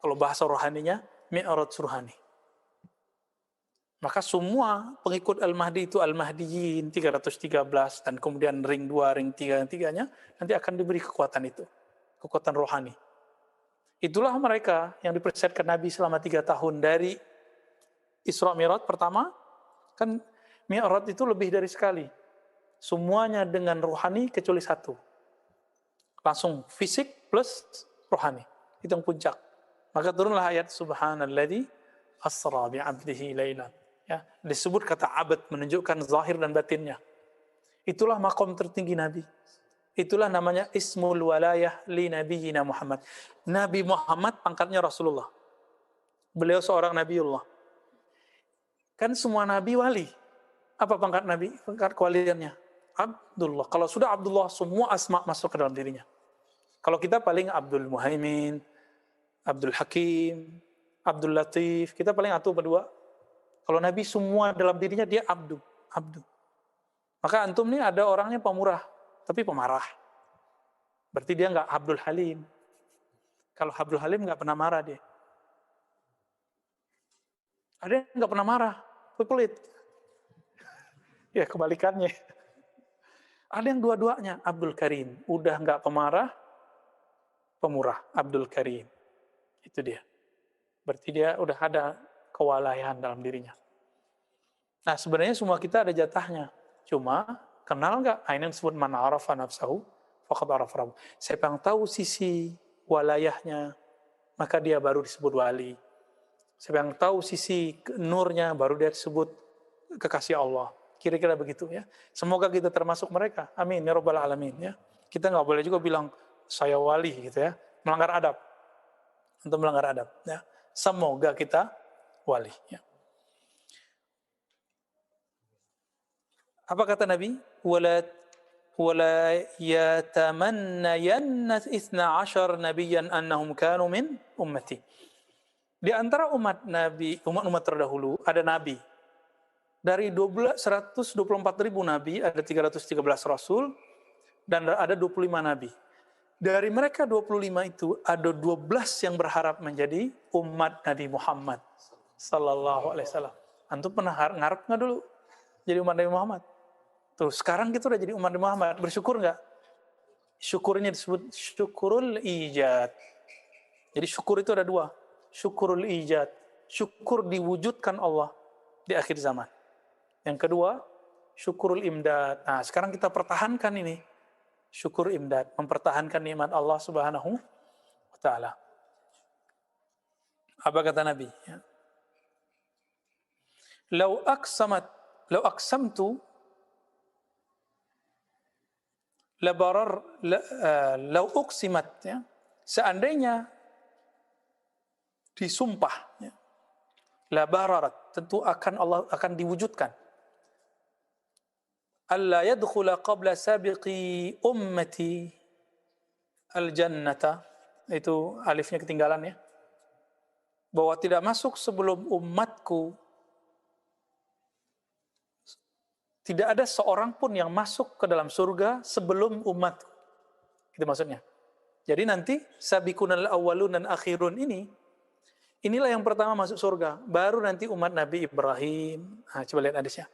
kalau bahasa rohaninya mi'raj rohani. Maka semua pengikut Al-Mahdi itu Al-Mahdiyin 313 dan kemudian ring 2, ring 3, yang tiganya nanti akan diberi kekuatan itu. Kekuatan rohani. Itulah mereka yang dipersiapkan Nabi selama 3 tahun dari Isra Mi'raj pertama, kan Mi'raj itu lebih dari sekali. Semuanya dengan rohani kecuali satu. Langsung fisik plus rohani. Itu yang puncak. Maka turunlah ayat Subhanalladzi asra bi'abdihi laylan. Ya, disebut kata abad menunjukkan zahir dan batinnya. Itulah makom tertinggi Nabi. Itulah namanya ismul walayah li nabiyina Muhammad. Nabi Muhammad pangkatnya Rasulullah. Beliau seorang Nabiullah. Kan semua Nabi wali. Apa pangkat Nabi? Pangkat kewaliannya. Abdullah. Kalau sudah Abdullah, semua asma masuk ke dalam dirinya. Kalau kita paling Abdul Muhaimin, Abdul Hakim, Abdul Latif, kita paling satu berdua. Kalau Nabi semua dalam dirinya dia Abdu. Maka antum nih ada orangnya pemurah, tapi pemarah. Berarti dia nggak Abdul Halim. Kalau Abdul Halim nggak pernah marah dia. Ada yang nggak pernah marah, pelit. Ya kebalikannya. Ada yang dua-duanya, Abdul Karim. Udah nggak pemarah, pemurah, Abdul Karim. Itu dia. Berarti dia udah ada kewalayan dalam dirinya. Nah sebenarnya semua kita ada jatahnya. Cuma, kenal nggak? Ini yang disebut man arafa nafsahu, faqad arafa rabbuh. Siapa yang tahu sisi walayahnya, maka dia baru disebut wali. Siapa yang tahu sisi nurnya, baru dia disebut kekasih Allah. Kira-kira begitu ya. Semoga kita termasuk mereka. Amin ya rabbal alamin ya. Kita nggak boleh juga bilang saya wali gitu ya. Melanggar adab. Untuk melanggar adab ya. Semoga kita wali ya. Apa kata Nabi? Wala yatamannayanna 12 nabiyyan annahum kanu min ummati. Di antara umat Nabi, umat-umat terdahulu ada nabi. Dari 124 ribu nabi, ada 313 rasul, dan ada 25 nabi. Dari mereka 25 itu, ada 12 yang berharap menjadi umat Nabi Muhammad sallallahu alaihi wasallam. Antum pernah ngarep nggak dulu jadi umat Nabi Muhammad? Tuh, sekarang kita udah jadi umat Nabi Muhammad. Bersyukur nggak? Syukurnya disebut syukurul ijad. Jadi syukur itu ada dua. Syukurul ijad. Syukur diwujudkan Allah di akhir zaman. Yang kedua, syukurul imdad. Nah, sekarang kita pertahankan ini. Syukur imdad. Mempertahankan nikmat Allah subhanahu wa ta'ala. Apa kata Nabi? Ya. Lau aksamtu lau uksimat, ya. Seandainya disumpah, ya. La bararat, tentu Allah akan diwujudkan. Alla yadkhula qabla sabiqi ummati al-jannata, itu alifnya ketinggalan ya. Bahwa tidak masuk sebelum umatku, tidak ada seorang pun yang masuk ke dalam surga sebelum umatku. Itu maksudnya. Jadi nanti sabiqunal awwalun dan akhirun inilah yang pertama masuk surga. Baru nanti umat Nabi Ibrahim. Nah, coba lihat hadisnya.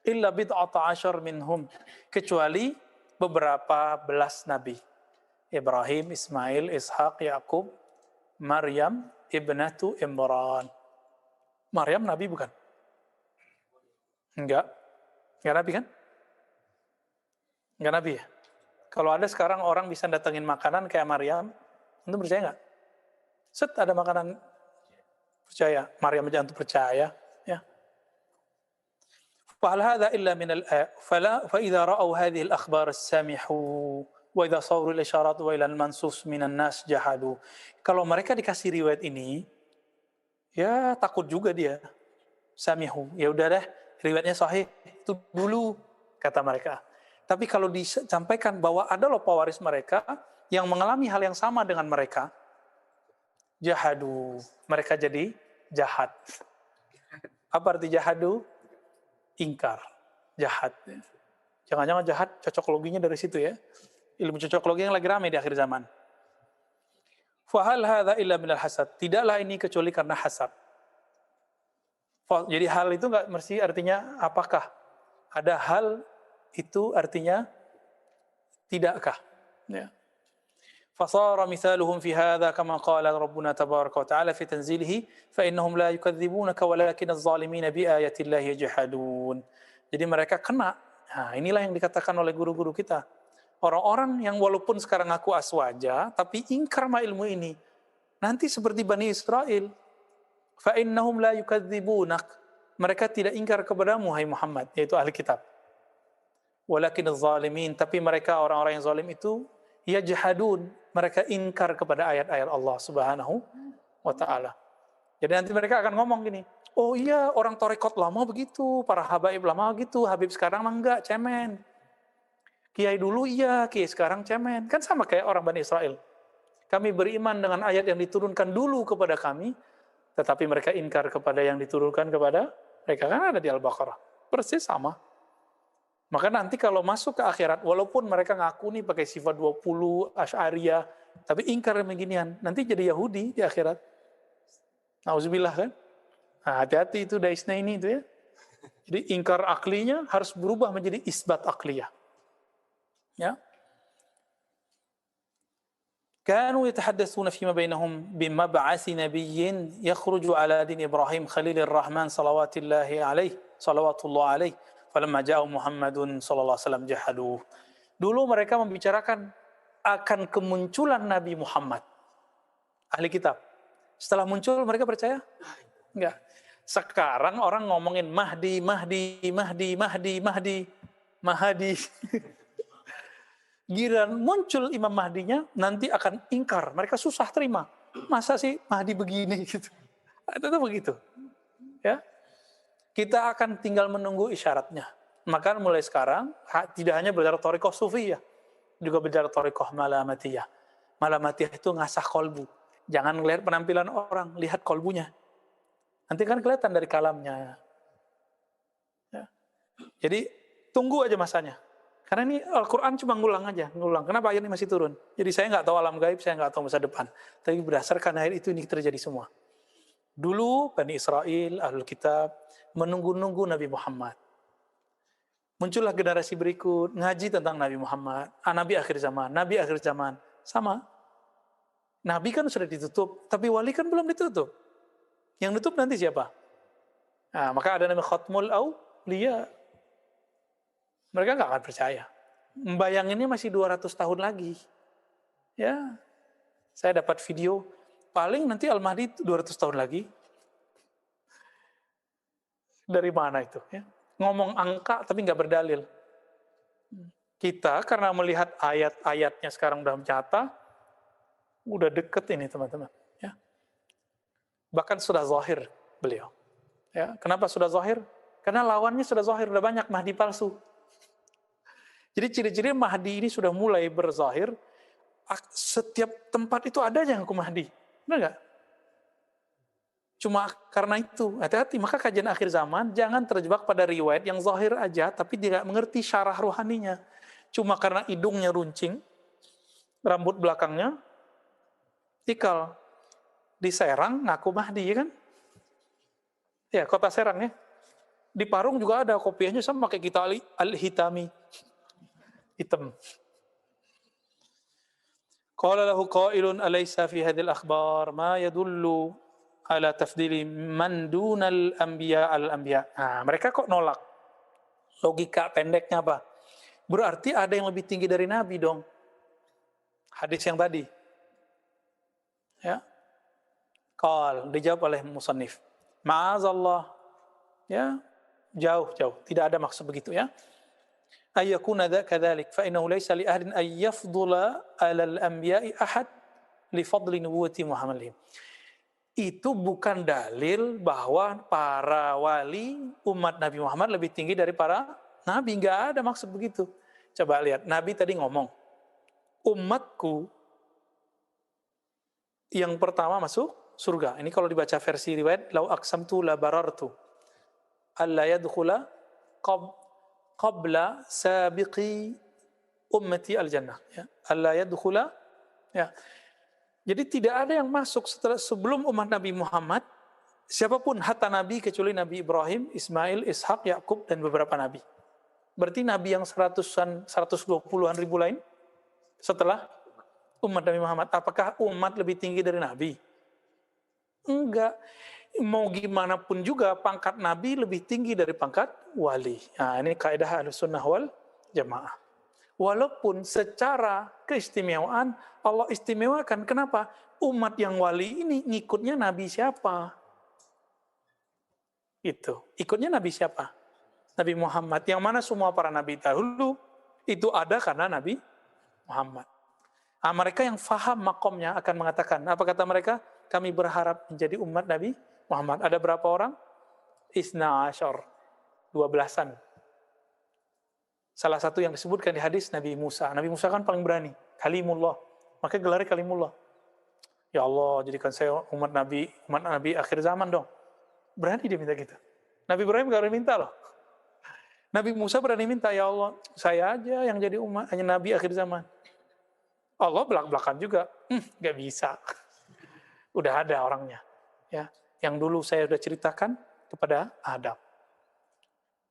Illa bid'ata asyar minhum. Kecuali beberapa belas Nabi. Ibrahim, Ismail, Ishaq, Yakub, Maryam, ibnatu Imran. Maryam Nabi bukan? Enggak Nabi kan? Enggak Nabi ya? Kalau ada sekarang orang bisa datengin makanan kayak Maryam, antum percaya enggak? Set ada makanan, percaya. Maryam aja antum percaya, ya. فهل هذا إلا من فإذا رأوا هذه الأخبار سمحوا وإذا صوروا الإشارات وإلى المنصوص من الناس جحدوا. Kalau mereka dikasih riwayat ini, ya takut juga dia. Samihu, ya udah deh, riwayatnya sahih itu dulu kata mereka. Tapi kalau disampaikan bahwa ada loh pewaris mereka yang mengalami hal yang sama dengan mereka, jahadu, mereka jadi jahat. Apa arti jahadu? Ingkar, jahat. Jangan-jangan jahat cocokologinya dari situ ya. Ilmu cocokologi yang lagi ramai di akhir zaman. Fahal hadza illa minal hasad. Tidaklah ini kecuali karena hasad. Jadi hal itu enggak mesti artinya apakah. Ada hal itu artinya tidakkah. Ya. فصار مثالهم في هذا كما قال ربنا تبارك وتعالى في تنزيله فإنهم لا يكذبونك ولكن الظالمين بآيات الله يجحدون. Jadi mereka kena. Nah, inilah yang dikatakan oleh guru-guru kita. Orang-orang yang walaupun sekarang ngaku aswaja tapi ingkar sama ilmu ini. Nanti seperti Bani Israel. فإنهم لا يكذبونك. Mereka tidak ingkar kepadamu hai Muhammad, yaitu ahli kitab. Walakin az-zalimin, tapi mereka orang-orang yang zalim itu yajhadun, mereka ingkar kepada ayat-ayat Allah Subhanahu wa taala. Jadi nanti mereka akan ngomong gini, oh iya orang tarekat lama begitu, para habaib lama gitu, habib sekarang enggak, cemen. Kiai dulu iya, kiai sekarang cemen. Kan sama kayak orang Bani Israel. Kami beriman dengan ayat yang diturunkan dulu kepada kami, tetapi mereka ingkar kepada yang diturunkan kepada mereka. Kan ada di Al-Baqarah. Persis sama. Maka nanti kalau masuk ke akhirat, walaupun mereka ngaku nih pakai sifat 20, Asy'ariyah, tapi ingkar beginian, nanti jadi Yahudi di akhirat. Nauzubillah kan? Nah, hati-hati itu daisna ini itu ya. Jadi ingkar aklinya harus berubah menjadi isbat akliyah. Ya. كانوا يتحدثون فيما بينهم بمبعث نبي يخرج على دين إبراهيم خليل الرحمن صلوات الله عليه فلما جاء محمد صلى الله عليه وسلم جحدوه. Dulu mereka membicarakan akan kemunculan Nabi Muhammad, ahli kitab. Setelah muncul mereka percaya? Enggak. Sekarang orang ngomongin Mahdi. Giliran muncul Imam Mahdinya, nanti akan ingkar. Mereka susah terima. Masa sih Mahdi begini gitu. Itu begitu. Ya. Kita akan tinggal menunggu isyaratnya. Maka mulai sekarang tidak hanya belajar thariqah sufiyah, juga belajar thariqah malamatiyah. Malamatiyah itu ngasah kolbu. Jangan melihat penampilan orang, lihat kolbunya. Nanti kan kelihatan dari kalamnya. Ya. Jadi tunggu aja masanya. Karena ini Al-Quran cuma ngulang aja. Kenapa ayat ini masih turun? Jadi saya nggak tahu alam gaib, saya nggak tahu masa depan. Tapi berdasarkan ayat itu ini terjadi semua. Dulu Bani Israel, Ahlul Kitab, menunggu-nunggu Nabi Muhammad. Muncullah generasi berikut, ngaji tentang Nabi Muhammad. Nabi akhir zaman. Sama. Nabi kan sudah ditutup, tapi wali kan belum ditutup. Yang nutup nanti siapa? Nah, maka ada nama Khatmul Auliya. Mereka nggak akan percaya. Membayanginnya masih 200 tahun lagi. Ya, saya dapat video, paling nanti Al-Mahdi 200 tahun lagi. Dari mana itu? Ya? Ngomong angka tapi nggak berdalil. Kita karena melihat ayat-ayatnya sekarang udah nyata, udah deket ini teman-teman. Ya. Bahkan sudah zahir beliau. Ya, kenapa sudah zahir? Karena lawannya sudah zahir, udah banyak Mahdi palsu. Jadi ciri-ciri Mahdi ini sudah mulai berzahir, setiap tempat itu ada yang ngaku Mahdi. Benar nggak? Cuma karena itu, hati-hati. Maka kajian akhir zaman, jangan terjebak pada riwayat yang zahir aja, tapi tidak mengerti syarah rohaninya. Cuma karena hidungnya runcing, rambut belakangnya, tikal. Di Serang ngaku Mahdi, ya kan? Ya, kota Serang ya. Di Parung juga ada kopiahnya sama kayak kita Al-Hitami. Hitam. Qala lahu qailun alaysa fi hadhil akhbar ma yadullu ala tafdili man dunal anbiya al-anbiya. Nah, mereka kok nolak. Logika pendeknya apa? Berarti ada yang lebih tinggi dari Nabi dong. Hadis yang tadi. Ya. Dijawab oleh musannif. Ma'azallah. Ya. Jauh. Tidak ada maksud begitu ya. Ayyakuna kadzalik fa innahu laysa li ahadin ay yafdula 'alal anbiya'i ahad li fadli nubuwwati Muhammadin. Itu bukan dalil bahwa para wali umat Nabi Muhammad lebih tinggi dari para nabi. Nggak ada maksud begitu. Coba lihat, Nabi tadi ngomong, umatku yang pertama masuk surga. Ini kalau dibaca versi riwayat, lau aqsamtu la barartu alla yadkhula qabla sabiqi ummati al-jannah. Ya. Alla yadkhula, ya. Jadi tidak ada yang masuk sebelum umat Nabi Muhammad, siapapun, hatta Nabi kecuali Nabi Ibrahim, Ismail, Ishak, Yakub, dan beberapa Nabi. Berarti Nabi yang 120-an ribu lain setelah umat Nabi Muhammad. Apakah umat lebih tinggi dari Nabi? Enggak. Mau gimana pun juga pangkat Nabi lebih tinggi dari pangkat wali. Nah, ini kaidah Ahlussunnah wal Jamaah. Walaupun secara keistimewaan Allah istimewakan. Kenapa? Umat yang wali ini ngikutnya Nabi siapa? Itu. Ikutnya Nabi siapa? Nabi Muhammad. Yang mana semua para nabi dahulu itu ada karena Nabi Muhammad. Nah, mereka yang faham makomnya akan mengatakan, apa kata mereka? Kami berharap menjadi umat Nabi Muhammad. Ada berapa orang? Isna Ashar. 12-an. Salah satu yang disebutkan di hadis Nabi Musa. Nabi Musa kan paling berani. Kalimullah. Maka gelarnya Kalimullah. Ya Allah, jadikan saya umat Nabi akhir zaman dong. Berani dia minta gitu. Nabi Ibrahim gak berani minta loh. Nabi Musa berani minta, ya Allah, saya aja yang jadi umat, hanya Nabi akhir zaman. Allah belak-belakan juga. Gak bisa. Udah ada orangnya. Ya, yang dulu saya sudah ceritakan kepada Adam.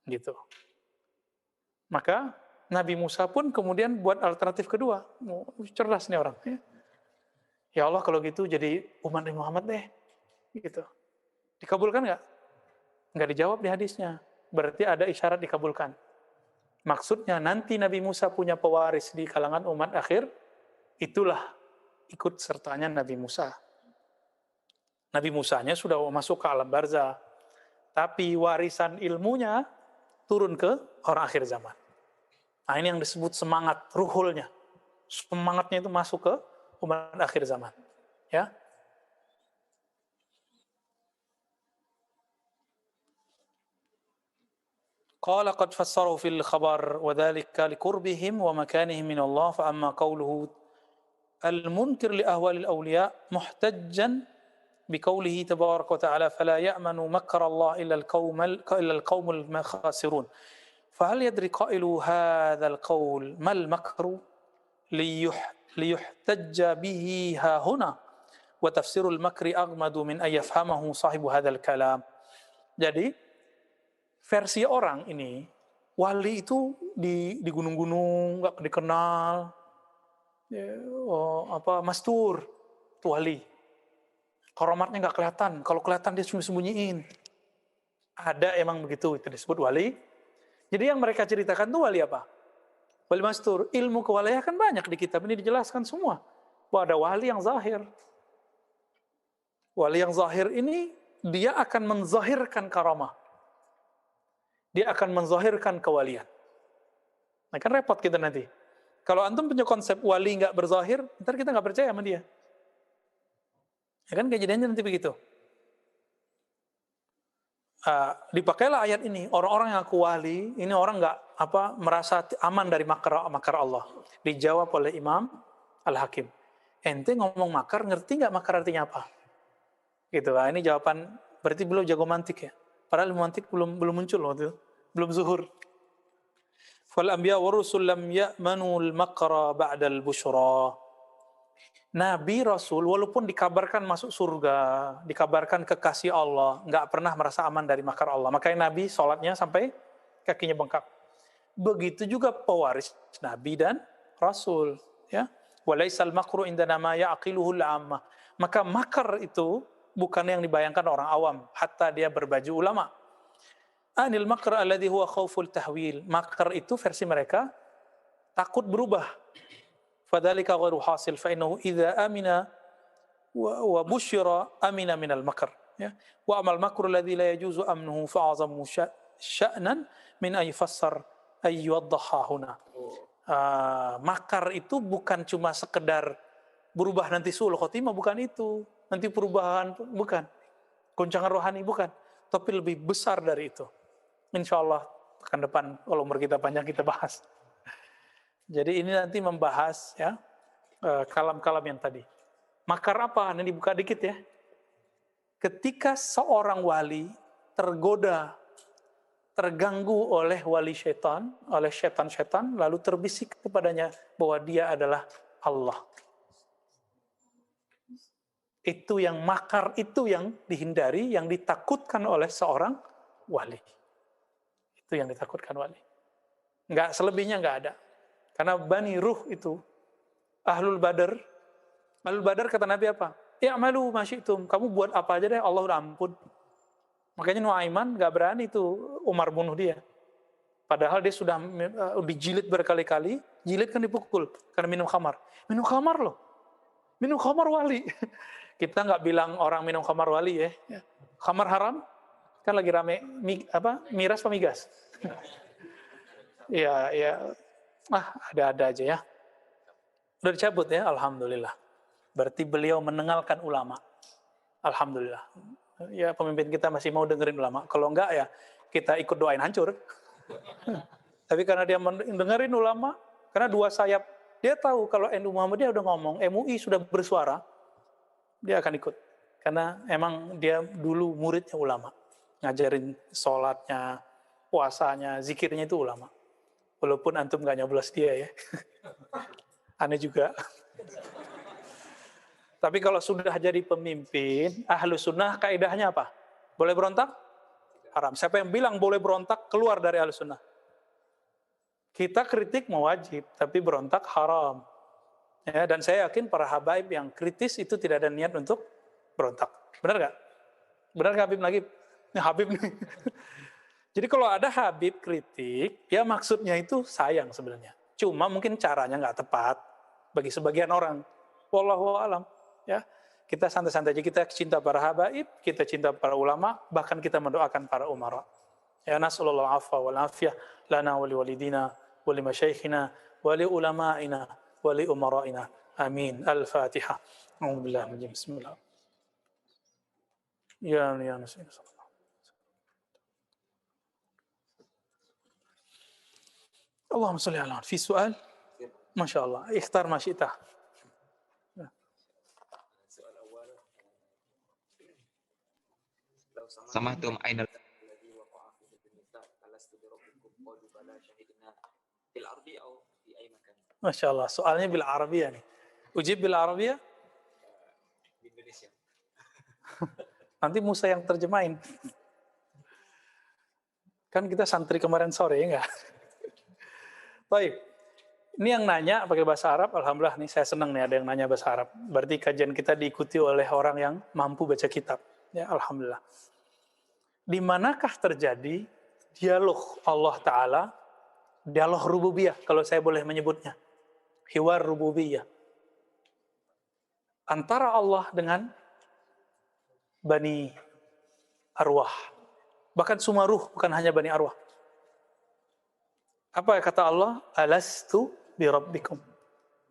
Gitu. Maka Nabi Musa pun kemudian buat alternatif kedua. Cerdas nih orang. Ya Allah, kalau gitu jadi umat Nabi Muhammad deh. Gitu. Dikabulkan nggak? Nggak dijawab di hadisnya. Berarti ada isyarat dikabulkan. Maksudnya nanti Nabi Musa punya pewaris di kalangan umat akhir, itulah ikut sertanya Nabi Musa. Nabi Musanya sudah masuk ke alam barzah. Tapi warisan ilmunya turun ke orang akhir zaman. Nah, ini yang disebut semangat, ruhulnya. Semangatnya itu masuk ke umat akhir zaman. Ya. Qala qad fassaru fil khabar wa dhalika liqurbihim wa makanihim min Allah fa amma qawluhu al-munkir li ahwali al-awliya muhtajjan biqawlihi tabaraka wa ta'ala fala ya'manu makra Allah illa al-qawm al-khasirun. فهل يدري قائل هذا القول ما المكر ليحتج به ها هنا وتفسير المكر أغمد من أن يفهمه صاحب هذا الكلام. Jadi versi orang ini, wali itu di gunung-gunung nggak dikenal, mastur, itu wali. Karamatnya nggak kelihatan, kalau kelihatan dia sembunyiin. Ada emang begitu, itu disebut wali. Jadi yang mereka ceritakan itu wali apa? Wali mastur. Ilmu kewalian kan banyak di kitab ini dijelaskan semua. Bahwa ada wali yang zahir. Wali yang zahir ini dia akan menzahirkan karamah. Dia akan menzahirkan kewalian. Nah kan repot kita nanti. Kalau antum punya konsep wali nggak berzahir, ntar kita nggak percaya sama dia. Ya kan kejadiannya nanti begitu. Dipakailah ayat ini, orang-orang yang aku wali, ini orang nggak merasa aman dari makar Allah. Dijawab oleh Imam Al-Hakim. Ente ngomong makar, ngerti nggak makar artinya apa? Gitu. Ini jawaban, berarti belum jago mantik ya. Padahal mantik belum muncul waktu itu, belum zuhur. Fal anbiya wa rusul lam ya'manu al-makra ba'da al-busyra. Nabi, Rasul, walaupun dikabarkan masuk surga, dikabarkan kekasih Allah, nggak pernah merasa aman dari makar Allah. Makanya Nabi sholatnya sampai kakinya bengkak. Begitu juga pewaris Nabi dan Rasul. Ya, walaisal makru indana ma ya'qiluhul ammah. Maka makar itu bukan yang dibayangkan orang awam, hatta dia berbaju ulama. Anil makr alladhi huwa khawful tahwil. Makar itu versi mereka takut berubah. Fadzalika ghairu hasil fa innahu idza amina wa busyira amina minal makr, ya. Wa amal makru alladhi la yajuzu amnuhu fa azamu sya'nan min ayfassar ayyuwaddahahuna. Makar itu bukan cuma sekedar berubah nanti suul khotimah, bukan itu. Nanti perubahan, bukan. Goncangan rohani, bukan. Tapi lebih besar dari itu. Insya Allah pekan depan kalau umur kita panjang kita bahas. Jadi ini nanti membahas ya kalam-kalam yang tadi. Makar apa? Ini dibuka dikit ya. Ketika seorang wali tergoda, terganggu oleh wali syaitan, oleh syaitan-syaitan, lalu terbisik kepadanya bahwa dia adalah Allah. Itu yang makar, itu yang dihindari, yang ditakutkan oleh seorang wali. Itu yang ditakutkan wali. Enggak, selebihnya enggak ada. Karena Bani Ruh itu, Ahlul Badar kata Nabi apa? I'malu ma syi'tum, kamu buat apa aja deh, Allah udah ampun. Makanya Nuaiman enggak berani tuh Umar bunuh dia. Padahal dia sudah dijilid berkali-kali, jilid kan dipukul karena minum khamar. Minum khamar loh. Minum khamar wali. Kita nggak bilang orang minum khamar wali ya. Khamar haram kan lagi rame miras pemigas. Ya, ada-ada aja ya. Udah dicabut ya, alhamdulillah. Berarti beliau menengalkan ulama. Alhamdulillah. Ya pemimpin kita masih mau dengerin ulama. Kalau enggak ya kita ikut doain hancur. Tapi karena dia dengerin ulama, karena dua sayap, dia tahu kalau NU Muhammadiyah udah ngomong, MUI sudah bersuara, dia akan ikut. Karena emang dia dulu muridnya ulama. Ngajarin sholatnya, puasanya, zikirnya itu ulama. Walaupun antum gak nyoblos dia ya. Aneh juga. Tapi kalau sudah jadi pemimpin, ahlu sunnah kaidahnya apa? Boleh berontak? Haram. Siapa yang bilang boleh berontak, keluar dari ahlu sunnah. Kita kritik mewajib, tapi berontak haram. Ya, dan saya yakin para habaib yang kritis itu tidak ada niat untuk berontak. Benar nggak? Benar nggak Habib lagi? Ini Habib nih. Jadi kalau ada Habib kritik, ya maksudnya itu sayang sebenarnya. Cuma mungkin caranya nggak tepat bagi sebagian orang. Wallahu a'lam. Ya, kita santai-santai aja. Kita cinta para habaib, kita cinta para ulama, bahkan kita mendoakan para umara. Ya nasallallahu afwa wal afiyah lana wa liwalidina wa limasyaikhina wa li ulama'ina wa li umara'ina. Amin. Al-Fatihah. Alhamdulillah. Bismillah. Ya nasihat. Allahumma salli ala. Fi soal? Masya Allah. Ikhtar ma syi'ta. Samahtum ainal Masya Allah. Soalnya bil Arabiyah nih. Ujib bil Arabiyah? Indonesia. Nanti Musa yang terjemahin. Kan kita santri kemarin sore ya enggak? Baik. Ini yang nanya pakai bahasa Arab, alhamdulillah nih saya senang nih ada yang nanya bahasa Arab. Berarti kajian kita diikuti oleh orang yang mampu baca kitab. Ya, alhamdulillah. Di manakah terjadi dialog Allah Ta'ala, dialog rububiyah, kalau saya boleh menyebutnya. Hiwar rububiyah. Antara Allah dengan Bani Arwah. Bahkan semua ruh, bukan hanya Bani Arwah. Apa kata Allah? Alastu bi rabbikum.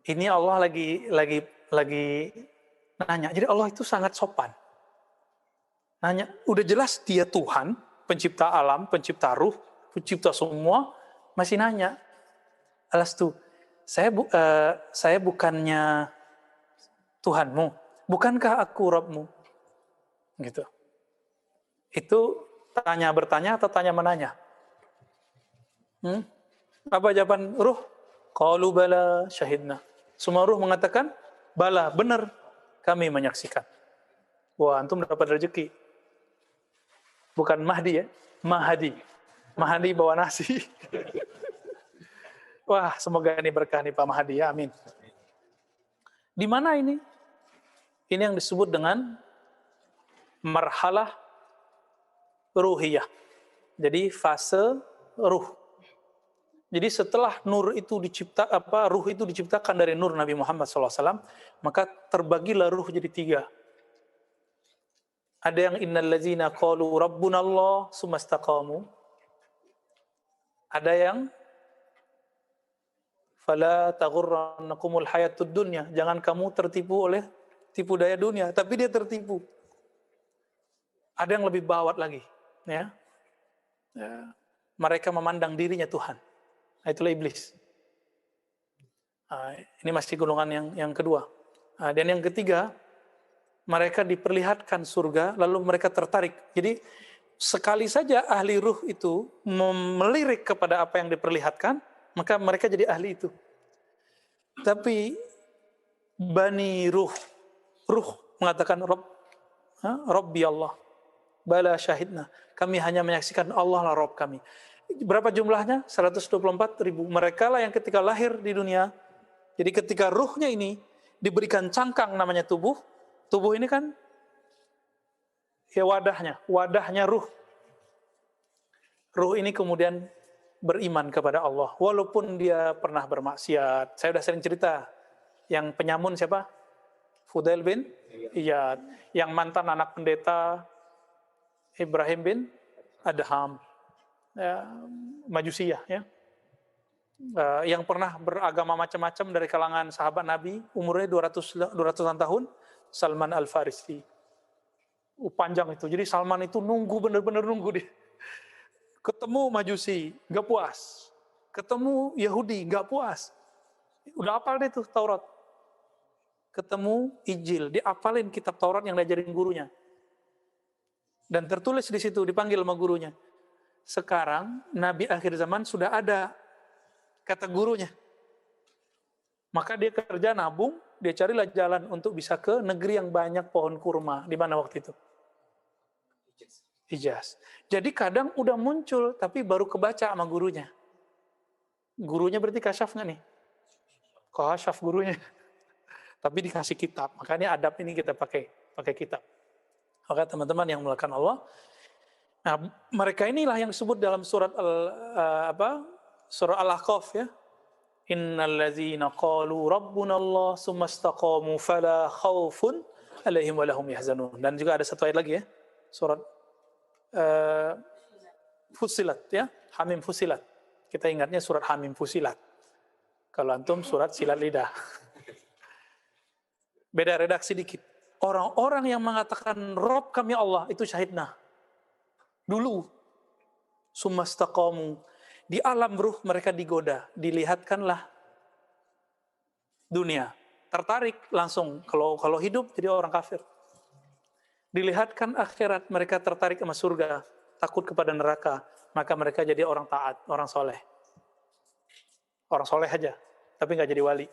Ini Allah lagi nanya. Jadi Allah itu sangat sopan. Nanya, udah jelas dia Tuhan, pencipta alam, pencipta ruh, pencipta semua, masih nanya. Alastu, saya bukannya Tuhanmu, bukankah aku Rabbmu? Gitu. Itu bertanya atau tanya menanya? Apa jawaban ruh? Qalu bala syahidna. Semua ruh mengatakan, bala, benar, kami menyaksikan. Wah, antum dapat rezeki. Bukan Mahdi ya, Mahadi. Mahadi bawa nasi. Wah, semoga ini berkah nih Pak Mahdi ya, amin. Di mana ini? Ini yang disebut dengan marhalah ruhiyah. Jadi fase ruh. Jadi setelah nur itu ruh itu diciptakan dari nur Nabi Muhammad SAW, maka terbagilah ruh jadi 3. Ada yang innal ladzina qalu rabbunallah tsumma istaqamu. Ada yang fala taghurrannakumul hayatud dunya, jangan kamu tertipu oleh tipu daya dunia, tapi dia tertipu. Ada yang lebih bawat lagi, ya. Mereka memandang dirinya Tuhan. Nah, itulah iblis. Ini masih golongan yang kedua. Dan yang ketiga, mereka diperlihatkan surga, lalu mereka tertarik. Jadi sekali saja ahli ruh itu melirik kepada apa yang diperlihatkan, maka mereka jadi ahli itu. Tapi bani ruh mengatakan Rabbi Allah, bala syahidna, kami hanya menyaksikan Allah lah Rabb kami. Berapa jumlahnya? 124.000. Mereka lah yang ketika lahir di dunia, jadi ketika ruhnya ini diberikan cangkang namanya tubuh ini kan ya wadahnya ruh. Ruh ini kemudian beriman kepada Allah, walaupun dia pernah bermaksiat. Saya sudah sering cerita, yang penyamun siapa? Fudail bin Iyad, yang mantan anak pendeta Ibrahim bin Adham, ya, Majusiyah, ya. Yang pernah beragama macam-macam dari kalangan sahabat Nabi, umurnya 200-an tahun, Salman Al-Farisi. Panjang itu. Jadi Salman itu benar-benar nunggu dia. Ketemu Majusi, nggak puas. Ketemu Yahudi, nggak puas. Udah hafal deh tuh Taurat. Ketemu Injil, diapalin kitab Taurat yang diajarin gurunya. Dan tertulis di situ, dipanggil sama gurunya. Sekarang, Nabi akhir zaman sudah ada, kata gurunya. Maka dia kerja nabung, dia carilah jalan untuk bisa ke negeri yang banyak pohon kurma. Di mana waktu itu? Hijaz. Jadi kadang udah muncul, tapi baru kebaca sama gurunya. Gurunya berarti kasyaf nggak nih? Kasyaf gurunya. Tapi dikasih kitab. Makanya adab ini kita pakai kitab. Maka teman-teman yang melakukan Allah, nah mereka inilah yang disebut dalam surat Al-Ahqaf, ya. Innal ladzina qalu rabbuna Allah tsumma istaqamu fala khaufun 'alaihim wa lahum yahzanun. Dan juga ada satu ayat lagi, ya. Surat Fussilat, ya. Hamim Fussilat. Kita ingatnya surat Hamim Fussilat. Kalau antum surat Silat Lidah. Beda redaksi dikit. Orang-orang yang mengatakan Rabb kami Allah, itu syahidna. Dulu. Sumastaqamu. Di alam ruh mereka digoda. Dilihatkanlah dunia. Tertarik langsung. Kalau hidup jadi orang kafir. Dilihatkan akhirat, mereka tertarik sama surga. Takut kepada neraka. Maka mereka jadi orang taat, orang soleh. Orang soleh aja. Tapi nggak jadi wali.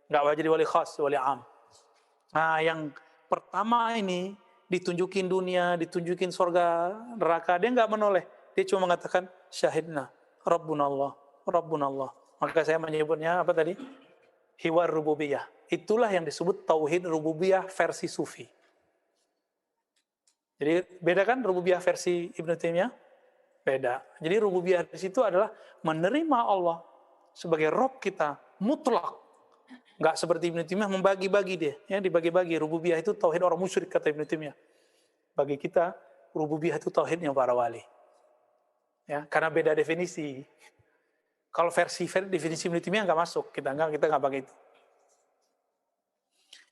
Nggak jadi wali khas, wali am. Nah, yang pertama ini ditunjukin dunia, ditunjukin surga, neraka, dia nggak menoleh. Dia cuma mengatakan syahidna, Rabbunallah, Rabbunallah. Maka saya menyebutnya apa tadi? Hiwar rububiyah. Itulah yang disebut tauhid rububiyah versi sufi. Jadi beda kan rububiyah versi Ibnu Taimiyah? Beda. Jadi rububiyah di situ adalah menerima Allah sebagai Rabb kita mutlak. Nggak seperti Ibnu Taimiyah membagi-bagi dia, ya, dibagi-bagi. Rububiyah itu tauhid orang musyrik, kata Ibnu Taimiyah. Bagi kita rububiyah itu tauhidnya para wali. Ya, karena beda definisi. Kalau versi definisi Ibnu Taimiyah nggak masuk, kita nggak pakai itu.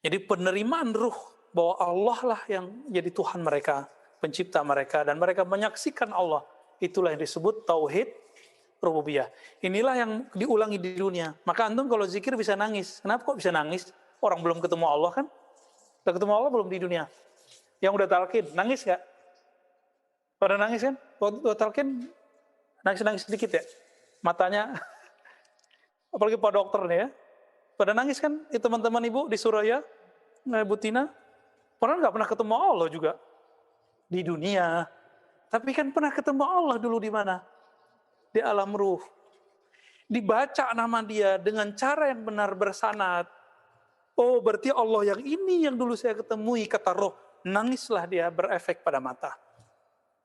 Jadi penerimaan ruh bahwa Allah lah yang jadi Tuhan mereka, pencipta mereka, dan mereka menyaksikan Allah. Itulah yang disebut tauhid rububiyah. Inilah yang diulangi di dunia. Maka antum kalau zikir bisa nangis. Kenapa kok bisa nangis? Orang belum ketemu Allah kan? Udah ketemu Allah belum di dunia? Yang udah talqin, nangis nggak? Pada nangis kan? Waktu talqin, nangis-nangis sedikit ya? Matanya, apalagi Pak dokter nih ya. Pada nangis kan? Itu teman-teman ibu di Suraya, Bu Tina, pernah nggak pernah ketemu Allah juga? Di dunia. Tapi kan pernah ketemu Allah dulu di mana? Di alam ruh. Dibaca nama dia dengan cara yang benar bersanad. Oh, berarti Allah yang ini yang dulu saya ketemui, kata roh. Nangislah dia, berefek pada mata.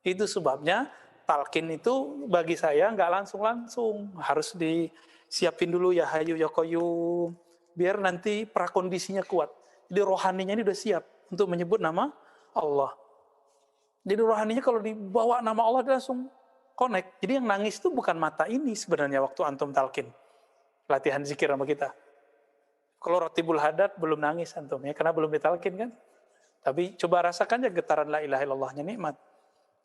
Itu sebabnya talqin itu bagi saya nggak langsung-langsung. Harus disiapin dulu ya hayu ya qayyum. Biar nanti prakondisinya kuat. Jadi rohaninya ini udah siap untuk menyebut nama Allah. Jadi rohaninya kalau dibawa nama Allah dia langsung connect. Jadi yang nangis itu bukan mata ini sebenarnya waktu antum talqin. Latihan zikir sama kita. Kalau Ratibul Hadad belum nangis antum ya, karena belum ditalqin kan. Tapi coba rasakan aja getaran la ilaha illallahnya, nikmat.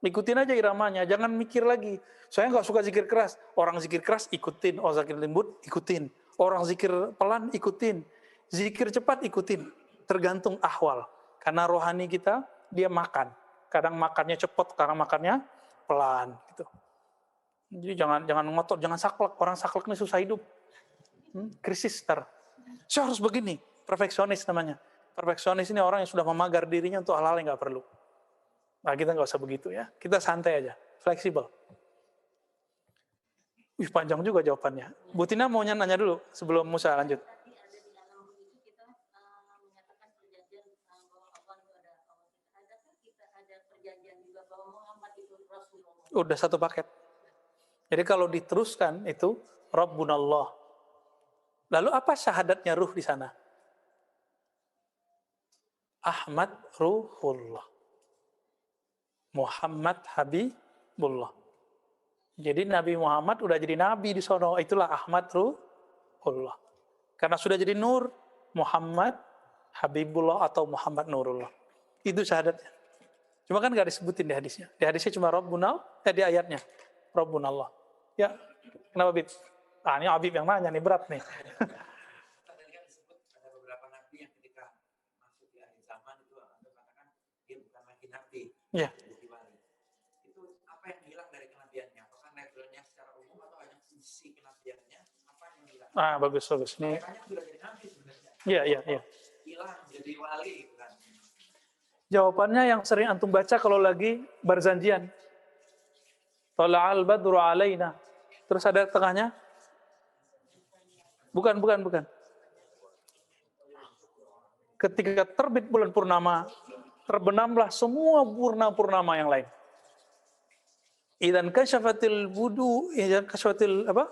Ikutin aja iramanya, jangan mikir lagi. Saya nggak suka zikir keras. Orang zikir keras ikutin, orang zikir lembut ikutin. Orang zikir pelan ikutin. Zikir cepat ikutin. Tergantung ahwal. Karena rohani kita, dia makan. Kadang makannya cepat, kadang makannya pelan. Gitu. Jadi jangan ngotot, jangan saklek. Orang saklek ini susah hidup. Krisis ntar. Saya harus begini. Perfeksionis namanya. Perfeksionis ini orang yang sudah memagar dirinya untuk hal-hal yang nggak perlu. Nah, kita nggak usah begitu ya. Kita santai aja, fleksibel. Wih, panjang juga jawabannya. Bu Tina mau nanya dulu sebelum Musa lanjut. Udah satu paket. Jadi kalau diteruskan itu Rabbunallah. Lalu apa syahadatnya ruh di sana? Ahmad Ruhullah. Muhammad Habibullah. Jadi Nabi Muhammad udah jadi nabi di sono, itulah Ahmad Ruhullah. Karena sudah jadi nur, Muhammad Habibullah atau Muhammad Nurullah. Itu syahadatnya. Cuma kan nggak disebutin di hadisnya. Di hadisnya cuma Rabbuna, di ayatnya Rabbunallah. Ya, kenapa Bib? Ah, ini Habib yang nanya nih, berat nih. Tadi kan disebut ada beberapa nabi yang ketika masuk di akhir zaman itu mengatakan dia bukan lagi nabi. Iya. Itu apa yang hilang dari kenabiannya? Apakah levelnya secara umum atau hanya sisi kenabiannya? Apa yang hilang? Ah, bagus. Ini. Makanya sudah jadi nabi sebenarnya. Iya. Hilang jadi wali gitu kan. Jawabannya yang sering antum baca kalau lagi berzanjian. Tala'al badru alaina. Terus ada tengahnya? Bukan. Ketika terbit bulan purnama, terbenamlah semua purnama yang lain. Idzan kasyafatil budu, idzan kasyafatil apa?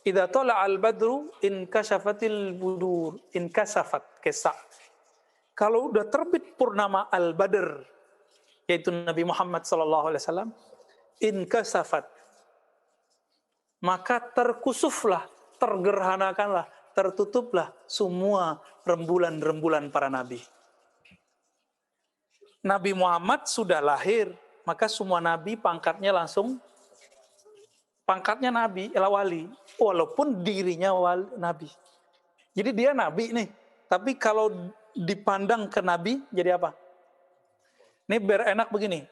Idza tala'al badru in kasyafatil budur, in kasafat kesa. Kalau udah terbit purnama al-badr, yaitu Nabi Muhammad SAW, in kasafat, maka terkusuflah, tergerhanakanlah, tertutuplah semua rembulan-rembulan para nabi. Nabi Muhammad sudah lahir, maka semua nabi pangkatnya langsung, pangkatnya nabi, ialah wali, walaupun dirinya nabi. Jadi dia nabi nih, tapi kalau dipandang ke nabi, jadi apa? Ini biar enak begini,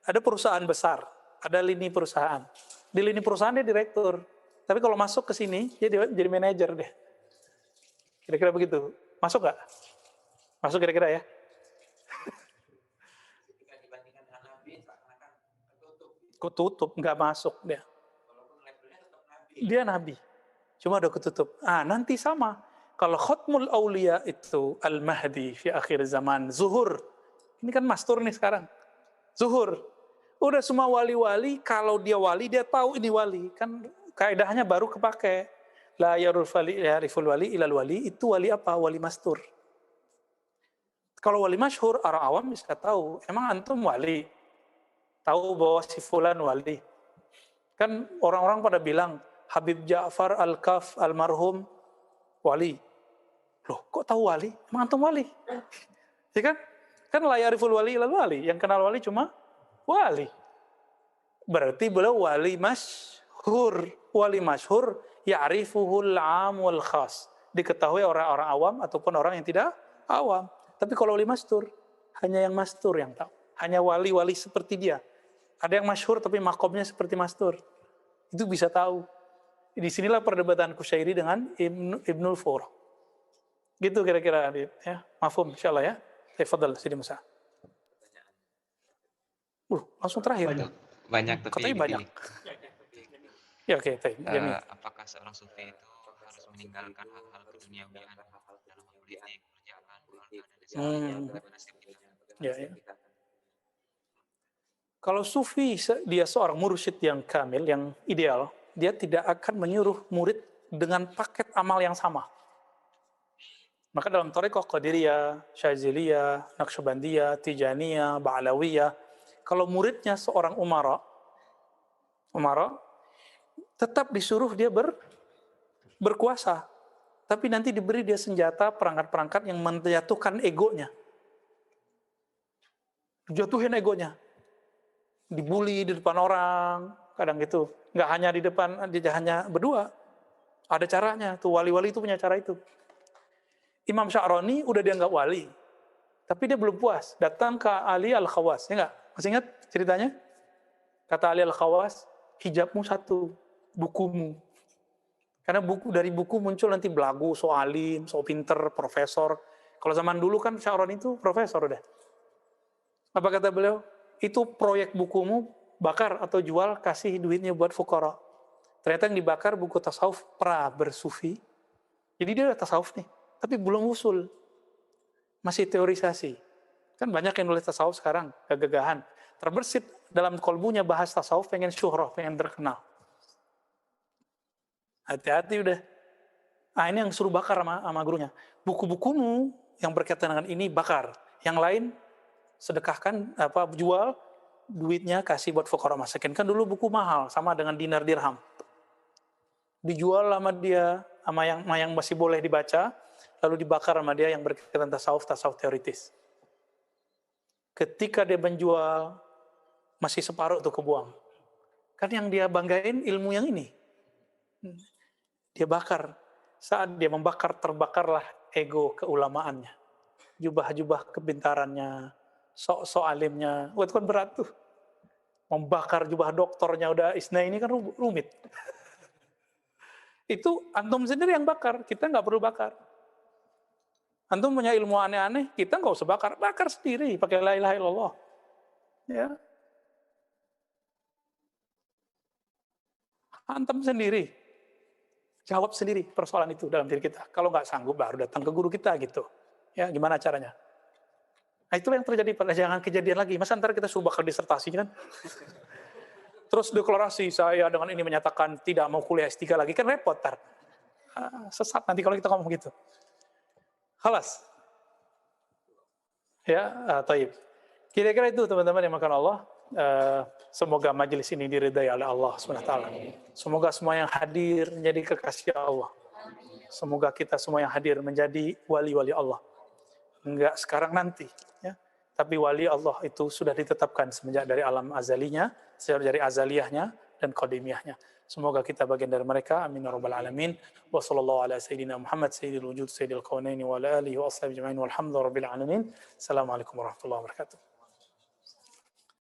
ada perusahaan besar, ada lini perusahaan. Di lini perusahaan dia direktur, tapi kalau masuk ke sini, dia jadi manajer deh. Kira-kira begitu. Masuk nggak? Masuk kira-kira ya? Ketika dibandingkan dengan nabi, seakan-akan ketutup. Ketutup, nggak masuk dia. Walaupun levelnya tetap nabi. Dia nabi, cuma udah ketutup. Nanti sama. Kalau Khatmul Aulia itu Al-Mahdi fi akhir zaman, Zuhur. Ini kan mastur nih sekarang. Zuhur. Udah semua wali-wali, kalau dia wali, dia tahu ini wali. Kan kaidahnya baru kepake. La yariful wali ilal wali, itu wali apa? Wali mastur. Kalau wali masyhur, orang awam bisa tahu. Emang antum wali? Tahu bahwa si fulan wali. Kan orang-orang pada bilang, Habib Ja'far Al-Kaf almarhum wali. Loh, kok tahu wali? Emang antum wali? Ya kan? Kan la yariful wali ilal wali. Yang kenal wali cuma wali. Berarti beliau wali masyhur. Wali masyhur ya'rifuhul 'am wal khas. Diketahui orang-orang awam ataupun orang yang tidak awam. Tapi kalau wali mastur, hanya yang mastur yang tahu. Hanya wali-wali seperti dia. Ada yang masyhur tapi makomnya seperti mastur. Itu bisa tahu. Di sinilah perdebatan Kusyairi dengan Ibnul Furq. Gitu kira-kira, ya. Mafhum insyaallah ya. Tafadhal Sidi Musa. Langsung terakhir. Banyak tapi Katanya banyak. Ya oke, apakah seorang sufi itu harus meninggalkan hal-hal keduniawian dalam politik, kerjaan, keluarga, dan nasib kita? Ya. Kalau sufi dia seorang mursyid yang kamil, yang ideal, dia tidak akan menyuruh murid dengan paket amal yang sama. Maka dalam thariqah Qadiriyah, Syaziliyah, Naqsyabandiyah, Tijaniyah, Ba'alawiyah, kalau muridnya seorang umara, Umara, tetap disuruh dia berkuasa. Tapi nanti diberi dia senjata, perangkat-perangkat yang menjatuhkan egonya. Jatuhin egonya. Dibully di depan orang, kadang gitu. Nggak hanya di depan, dia hanya berdua. Ada caranya, tuh wali-wali itu punya cara itu. Imam Sya'rani udah dianggap wali, tapi dia belum puas. Datang ke Ali Al-Khawas, ya nggak? Masih ingat ceritanya? Kata Ali Al-Khawas, hijabmu satu, bukumu. Karena dari buku muncul nanti belagu, so alim, so pinter, profesor. Kalau zaman dulu kan Sya'rani itu profesor udah. Apa kata beliau? Itu proyek bukumu, bakar atau jual, kasih duitnya buat fuqara. Ternyata yang dibakar buku tasawuf pra bersufi. Jadi dia udah tasawuf nih, tapi belum usul. Masih teorisasi. Kan banyak yang nulis tasawuf sekarang, gagahan. Terbersit dalam kolbunya bahas tasawuf, pengen syuhrah, pengen terkenal. Hati-hati udah. Nah ini yang suruh bakar sama gurunya. Buku-bukumu yang berkaitan dengan ini bakar. Yang lain sedekahkan, jual, duitnya kasih buat fuqara masakin. Kan dulu buku mahal, sama dengan dinar dirham. Dijual sama dia, sama yang masih boleh dibaca, lalu dibakar sama dia yang berkaitan tasawuf teoritis. Ketika dia menjual, masih separuh tuh kebuang. Kan yang dia banggain ilmu yang ini. Dia bakar. Saat dia membakar, terbakarlah ego keulamaannya. Jubah-jubah kepintarannya, sok-sok alimnya. Wah, itu kan berat tuh. Membakar jubah doktornya udah isna ini kan rumit. Itu antum sendiri yang bakar, kita nggak perlu bakar. Antum punya ilmu aneh-aneh, kita nggak usah bakar. Bakar sendiri, pakai la ilaha illallah. Ya. Antum sendiri. Jawab sendiri persoalan itu dalam diri kita. Kalau nggak sanggup, baru datang ke guru kita gitu. Ya, gimana caranya? Nah, itulah yang terjadi pada jangan kejadian lagi. Masa ntar kita suruh bakal disertasi kan? Terus deklarasi saya dengan ini menyatakan tidak mau kuliah S3 lagi, kan repot tar. Sesat nanti kalau kita ngomong gitu. Halas. Ya, taib. Kira-kira itu teman-teman yang makan Allah. Semoga majelis ini diridai oleh Allah SWT. Semoga semua yang hadir menjadi kekasih Allah. Semoga kita semua yang hadir menjadi wali-wali Allah. Enggak sekarang nanti, ya. Tapi wali Allah itu sudah ditetapkan semenjak dari alam azalinya, sejak dari azaliyahnya dan qadimiyahnya. Semoga kita bagian dari mereka. Amin ya rabbal alamin. Wa sallallahu ala sayyidina Muhammad sayyidil wujud sayyidil qaunaini wa ala alihi wa ashabihi ajma'in walhamdulillahi rabbil alamin. Assalamualaikum warahmatullahi wabarakatuh.